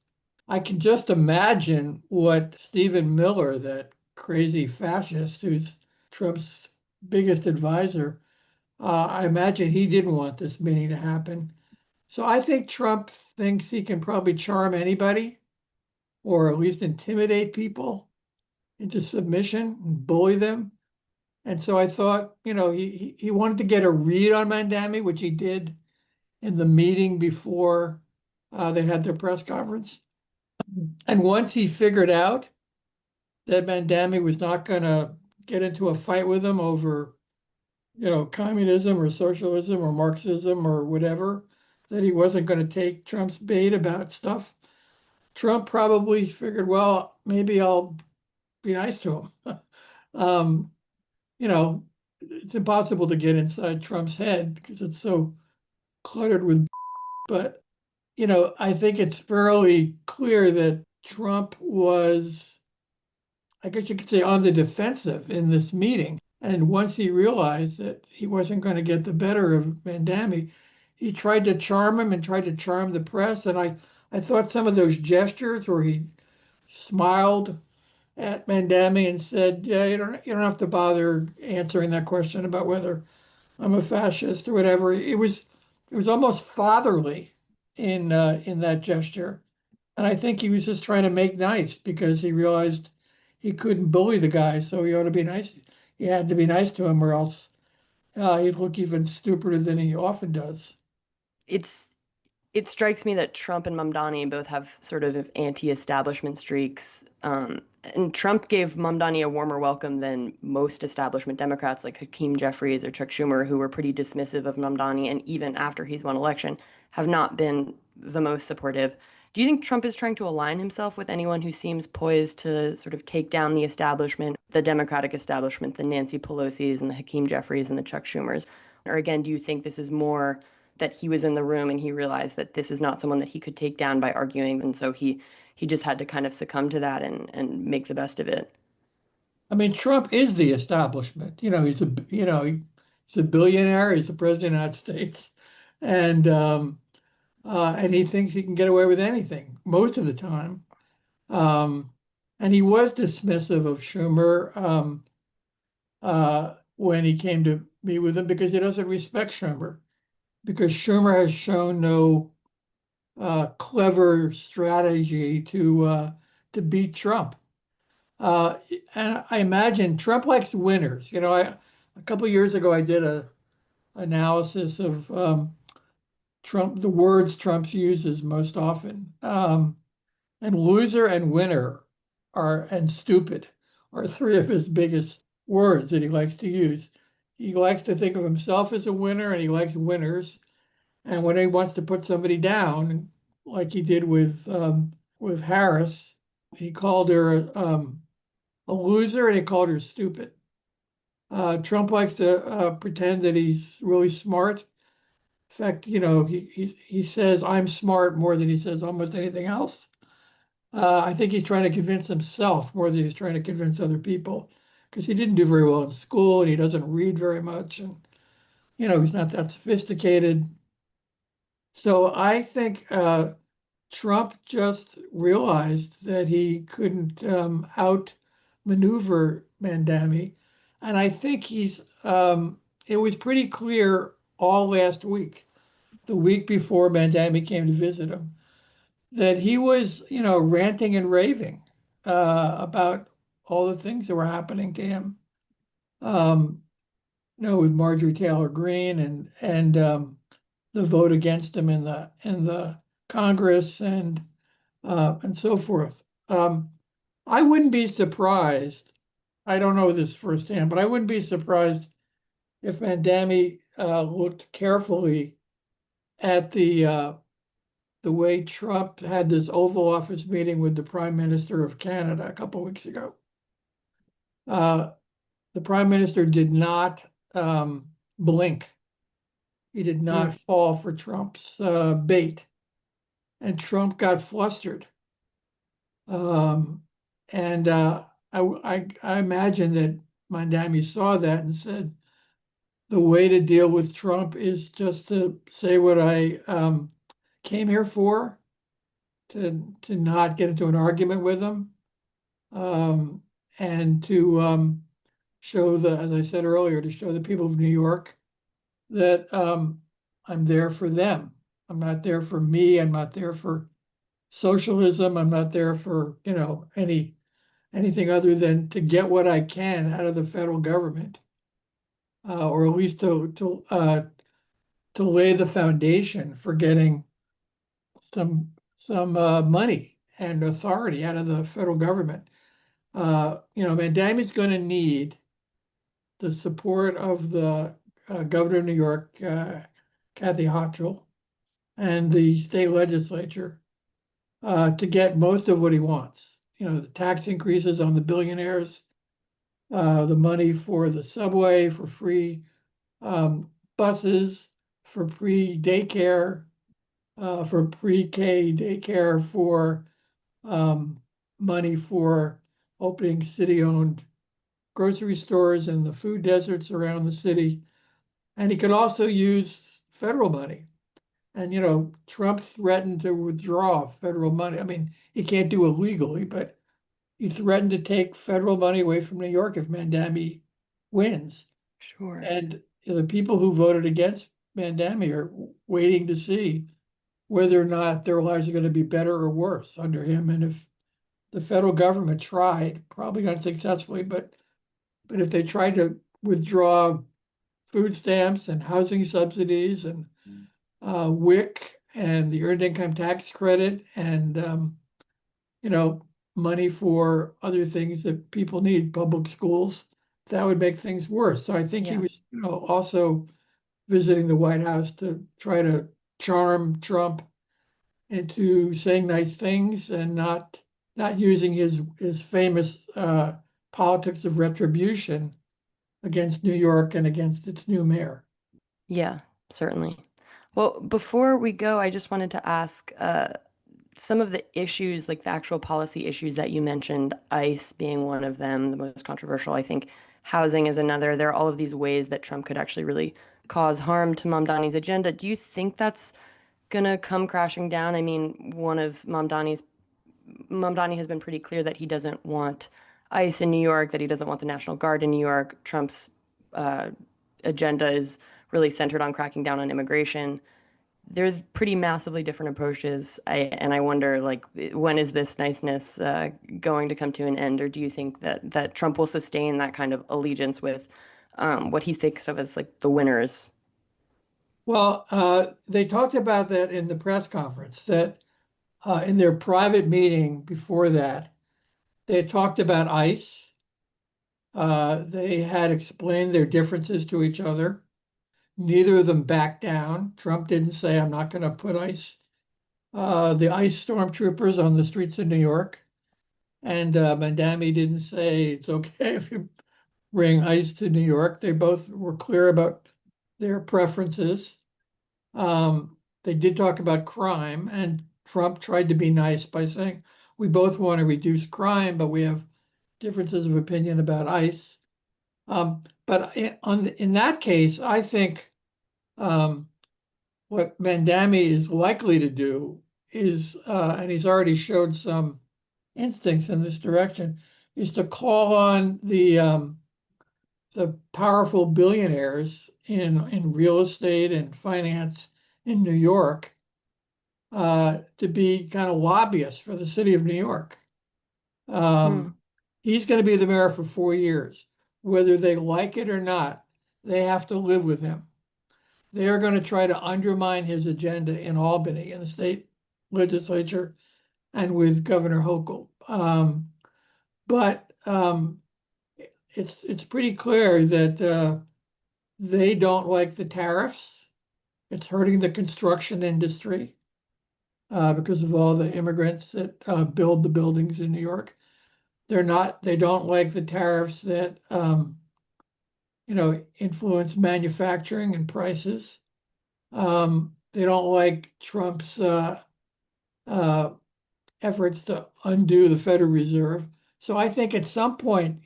I can just imagine what Stephen Miller, that crazy fascist who's Trump's biggest advisor, I imagine he didn't want this meeting to happen. So I think Trump thinks he can probably charm anybody or at least intimidate people into submission and bully them. And so I thought, he wanted to get a read on Mandami, which he did in the meeting before they had their press conference. And once he figured out that Mandami was not going to get into a fight with him over, communism or socialism or Marxism or whatever, that he wasn't going to take Trump's bait about stuff, Trump probably figured, well, maybe I'll be nice to him. um, it's impossible to get inside Trump's head because it's so cluttered with, but, I think it's fairly clear that Trump was, I guess you could say, on the defensive in this meeting. And once he realized that he wasn't going to get the better of Mandami, he tried to charm him and tried to charm the press. And I thought some of those gestures where he smiled at Mandami and said, "Yeah, you don't have to bother answering that question about whether I'm a fascist or whatever." It was almost fatherly in that gesture, and I think he was just trying to make nice because he realized he couldn't bully the guy, so he ought to be nice. He had to be nice to him, or else he'd look even stupider than he often does. It's it strikes me that Trump and Mamdani both have sort of anti-establishment streaks. And Trump gave Mamdani a warmer welcome than most establishment Democrats like Hakeem Jeffries or Chuck Schumer, who were pretty dismissive of Mamdani, and even after he's won election, have not been the most supportive. Do you think Trump is trying to align himself with anyone who seems poised to sort of take down the establishment, the Democratic establishment, the Nancy Pelosi's and the Hakeem Jeffries and the Chuck Schumers? Or again, do you think this is more that he was in the room and he realized that this is not someone that he could take down by arguing, and so he just had to kind of succumb to that and make the best of it? I mean, Trump is the establishment. He's a billionaire. He's the president of the United States, and he thinks he can get away with anything most of the time. Um, and he was dismissive of Schumer when he came to meet with him because he doesn't respect Schumer, because Schumer has shown no clever strategy to beat Trump. And I imagine Trump likes winners. A couple of years ago I did a analysis of Trump, the words Trump uses most often. And loser and winner and stupid are three of his biggest words that he likes to use. He likes to think of himself as a winner and he likes winners. And when he wants to put somebody down, like he did with Harris, he called her a loser and he called her stupid. Trump likes to pretend that he's really smart. In fact, he says I'm smart more than he says almost anything else. I think he's trying to convince himself more than he's trying to convince other people because he didn't do very well in school and he doesn't read very much and he's not that sophisticated. So I think Trump just realized that he couldn't outmaneuver Mandami, and I think it was pretty clear all last week, the week before Mandami came to visit him, that he was, ranting and raving about all the things that were happening to him. Um, with Marjorie Taylor Greene and the vote against him in the Congress and so forth. I wouldn't be surprised. I don't know this firsthand, but I wouldn't be surprised if Mandami looked carefully at the way Trump had this Oval Office meeting with the Prime Minister of Canada a couple of weeks ago. Uh, the Prime Minister did not blink. He did Hmm. not fall for Trump's bait, and Trump got flustered. Um, and I imagine that Mandami saw that and said, the way to deal with Trump is just to say what I came here for, to not get into an argument with him, um, and to show as I said earlier, to show the people of New York that I'm there for them. I'm not there for me. I'm not there for socialism. I'm not there for, anything other than to get what I can out of the federal government, or at least to lay the foundation for getting some money and authority out of the federal government. Mandami's going to need the support of the governor of New York, Kathy Hochul, and the state legislature to get most of what he wants. The tax increases on the billionaires, the money for the subway, for free buses, for free daycare, for pre-K daycare, for um, money for opening city-owned grocery stores in the food deserts around the city. And he could also use federal money. And, Trump threatened to withdraw federal money. I mean, he can't do it legally, but he threatened to take federal money away from New York if Mandami wins. Sure. And the people who voted against Mandami are waiting to see whether or not their lives are going to be better or worse under him. And if the federal government tried, probably unsuccessfully, but if they tried to withdraw food stamps and housing subsidies and WIC and the earned income tax credit and you know money for other things that people need, public schools, that would make things worse. So I think he Yeah. was, also visiting the White House to try to charm Trump into saying nice things and not using his famous politics of retribution against New York and against its new mayor. Yeah, certainly. Well, before we go, I just wanted to ask some of the issues, like the actual policy issues that you mentioned, ICE being one of them, the most controversial. I think housing is another. There are all of these ways that Trump could actually really cause harm to Mamdani's agenda. Do you think that's gonna come crashing down? I mean, one of Mamdani has been pretty clear that he doesn't want ICE in New York, that he doesn't want the National Guard in New York. Trump's uh, agenda is really centered on cracking down on immigration. They're pretty massively different approaches. And I wonder, like, when is this niceness going to come to an end, or do you think that Trump will sustain that kind of allegiance with what he thinks of as like the winners? Well, they talked about that in the press conference, that in their private meeting before that, they had talked about ICE. They had explained their differences to each other. Neither of them backed down. Trump didn't say, I'm not going to put the ICE stormtroopers on the streets of New York. And Mandami didn't say it's okay if you bring ICE to New York. They both were clear about their preferences. They did talk about crime, and Trump tried to be nice by saying, we both want to reduce crime, but we have differences of opinion about ICE. But in that case, I think um, what Mandami is likely to do is, and he's already showed some instincts in this direction, is to call on the powerful billionaires in real estate and finance in New York to be kind of lobbyists for the city of New York. He's going to be the mayor for 4 years. Whether they like it or not, they have to live with him. They are going to try to undermine his agenda in Albany, in the state legislature, and with Governor Hochul. But it's pretty clear that they don't like the tariffs. It's hurting the construction industry because of all the immigrants that build the buildings in New York. They don't like the tariffs that influence manufacturing and prices. They don't like Trump's efforts to undo the Federal Reserve. So I think at some point,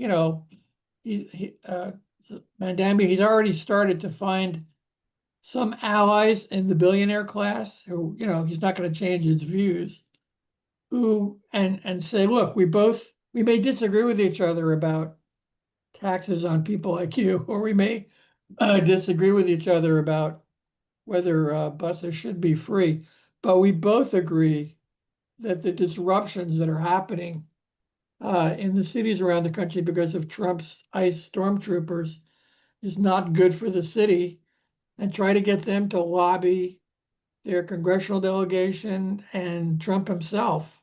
Mandami, he's already started to find some allies in the billionaire class who, he's not going to change his views, who and say, look, we may disagree with each other about taxes on people like you, or we may disagree with each other about whether buses should be free, but we both agree that the disruptions that are happening in the cities around the country because of Trump's ICE stormtroopers is not good for the city, and try to get them to lobby their congressional delegation and Trump himself,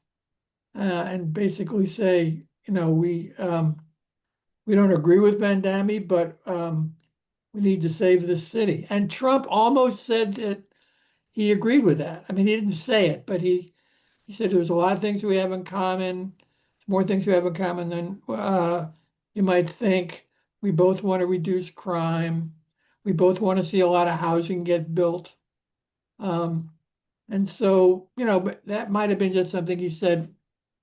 and basically say, we don't agree with Mandami, but we need to save this city. And Trump almost said that he agreed with that. I mean, he didn't say it, but he said there's a lot of things we have in common, more things we have in common than you might think. We both want to reduce crime. We both want to see a lot of housing get built. And so, but that might have been just something he said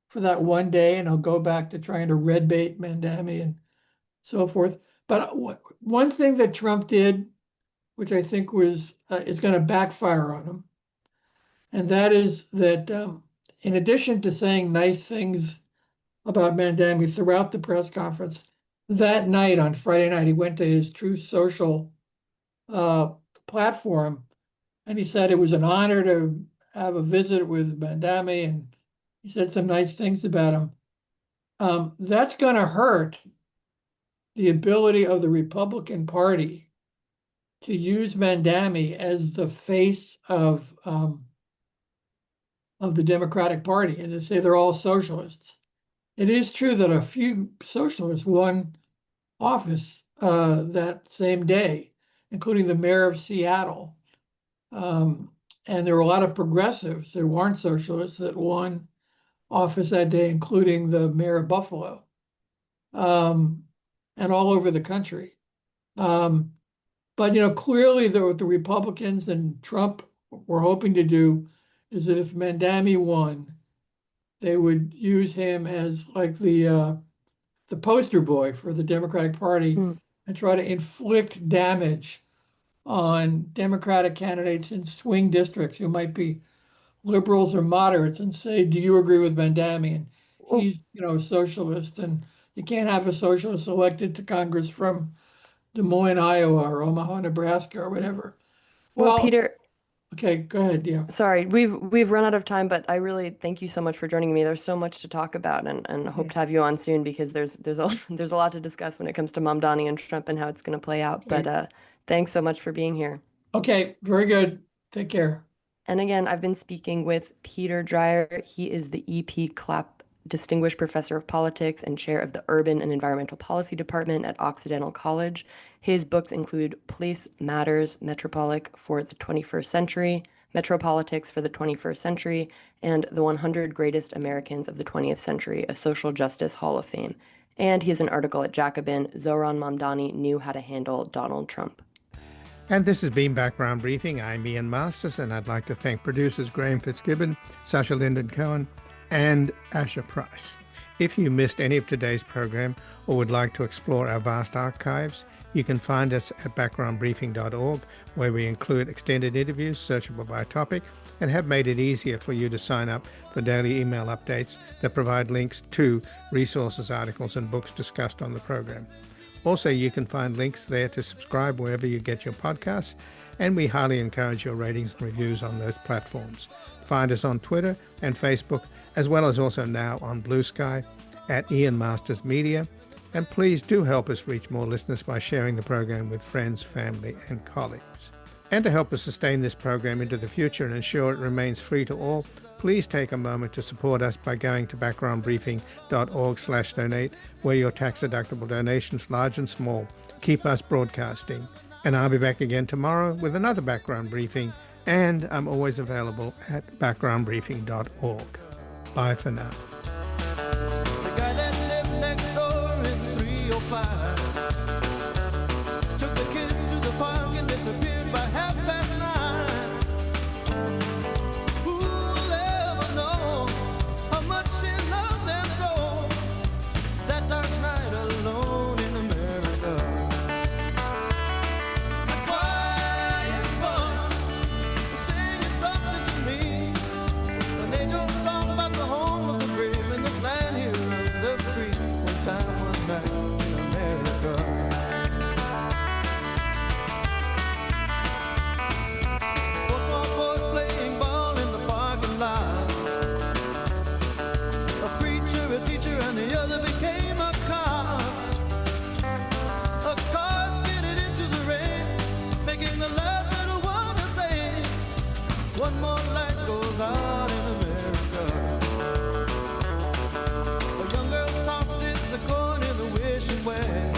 for that one day, and he'll go back to trying to red bait Mandami and so forth. But one thing that Trump did, which I think is going to backfire on him, and that is that in addition to saying nice things about Mandami throughout the press conference, that night on Friday night, he went to his Truth Social platform, and he said it was an honor to have a visit with Mandami, and he said some nice things about him. That's going to hurt the ability of the Republican Party to use Mandami as the face of the Democratic Party and to say they're all socialists. It is true that a few socialists won office that same day, including the mayor of Seattle. And there were a lot of progressives that weren't socialists that won office that day, including the mayor of Buffalo, and all over the country. But clearly what the Republicans and Trump were hoping to do is that if Mandami won, they would use him as like the poster boy for the Democratic Party and try to inflict damage on Democratic candidates in swing districts who might be liberals or moderates and say, do you agree with Mandami? And he's, a socialist, and you can't have a socialist elected to Congress from Des Moines, Iowa, or Omaha, Nebraska, or whatever. Well, Peter, okay, go ahead. Yeah. Sorry, we've run out of time, but I really thank you so much for joining me. There's so much to talk about, and hope to have you on soon because there's a lot to discuss when it comes to Mamdani and Trump and how it's going to play out. Okay. But thanks so much for being here. Okay, very good. Take care. And again, I've been speaking with Peter Dreier. He is the E.P. Clapp Distinguished Professor of Politics and Chair of the Urban and Environmental Policy Department at Occidental College. His books include Place Matters, Metropolitics for the 21st Century, Metropolitics for the 21st Century, and The 100 Greatest Americans of the 20th Century, a Social Justice Hall of Fame. And he has an article at Jacobin, Zohran Mamdani Knew How to Handle Donald Trump. And this has been Background Briefing. I'm Ian Masters, and I'd like to thank producers Graham Fitzgibbon, Sasha Linden Cohen, and Asher Price. If you missed any of today's program or would like to explore our vast archives, You can find us at backgroundbriefing.org, where we include extended interviews searchable by topic and have made it easier for you to sign up for daily email updates that provide links to resources, articles, and books discussed on the program. Also, you can find links there to subscribe wherever you get your podcasts, and we highly encourage your ratings and reviews on those platforms. Find us on Twitter and Facebook, as well as also now on Blue Sky at Ian Masters Media. And please do help us reach more listeners by sharing the program with friends, family, and colleagues. And to help us sustain this program into the future and ensure it remains free to all, please take a moment to support us by going to backgroundbriefing.org/donate, where your tax-deductible donations, large and small, keep us broadcasting. And I'll be back again tomorrow with another Background Briefing, and I'm always available at backgroundbriefing.org. Bye for now. The guy that lived next door in 305 took the kids to the park and disappeared by 9:30. Who'll ever know how much he loved them so? That dark night alone in America. A quiet voice was singing something to me, an angel song about the home of the brave in this land here of the free. One time, one night in America. Four small boys playing ball in the parking lot. A preacher, a teacher, and the other became a cop. A car skidded into the rain, making the last little one to say, one more light goes out in America. A young girl tosses a coin in the wishing well.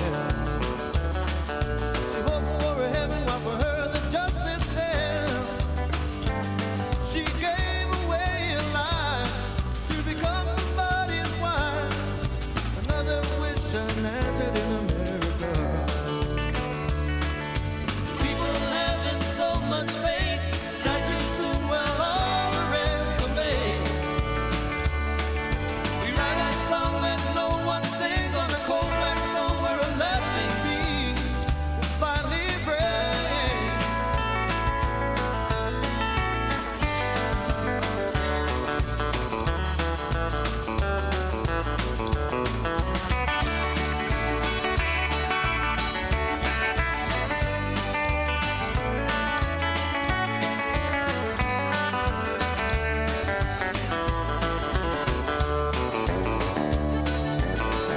She hopes for a heaven while for her there's just this hell. She gave away her life to become somebody's wife. Another wish unanswered in America. People having so much faith, die too soon, well all the rest are made. We write a song that no one sings on a cold black stone where a lasting peace will finally break.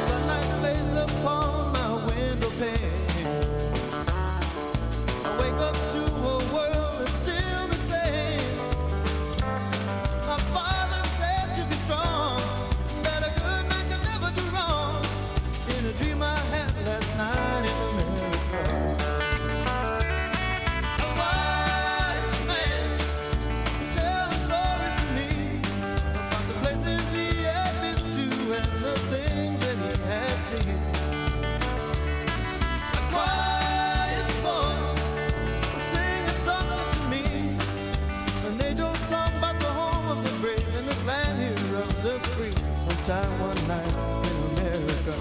Sunlight plays upon my window pane. I wake up to a world that's still the same. My father said to be strong, that a good man can never do wrong. In a dream I had last night in America. A wise man was telling stories to me about the places he had been to and the things that he had seen. A quiet voice was singing something to me, an angel song about the home of the brave in this land here of the free. One time, one night in America.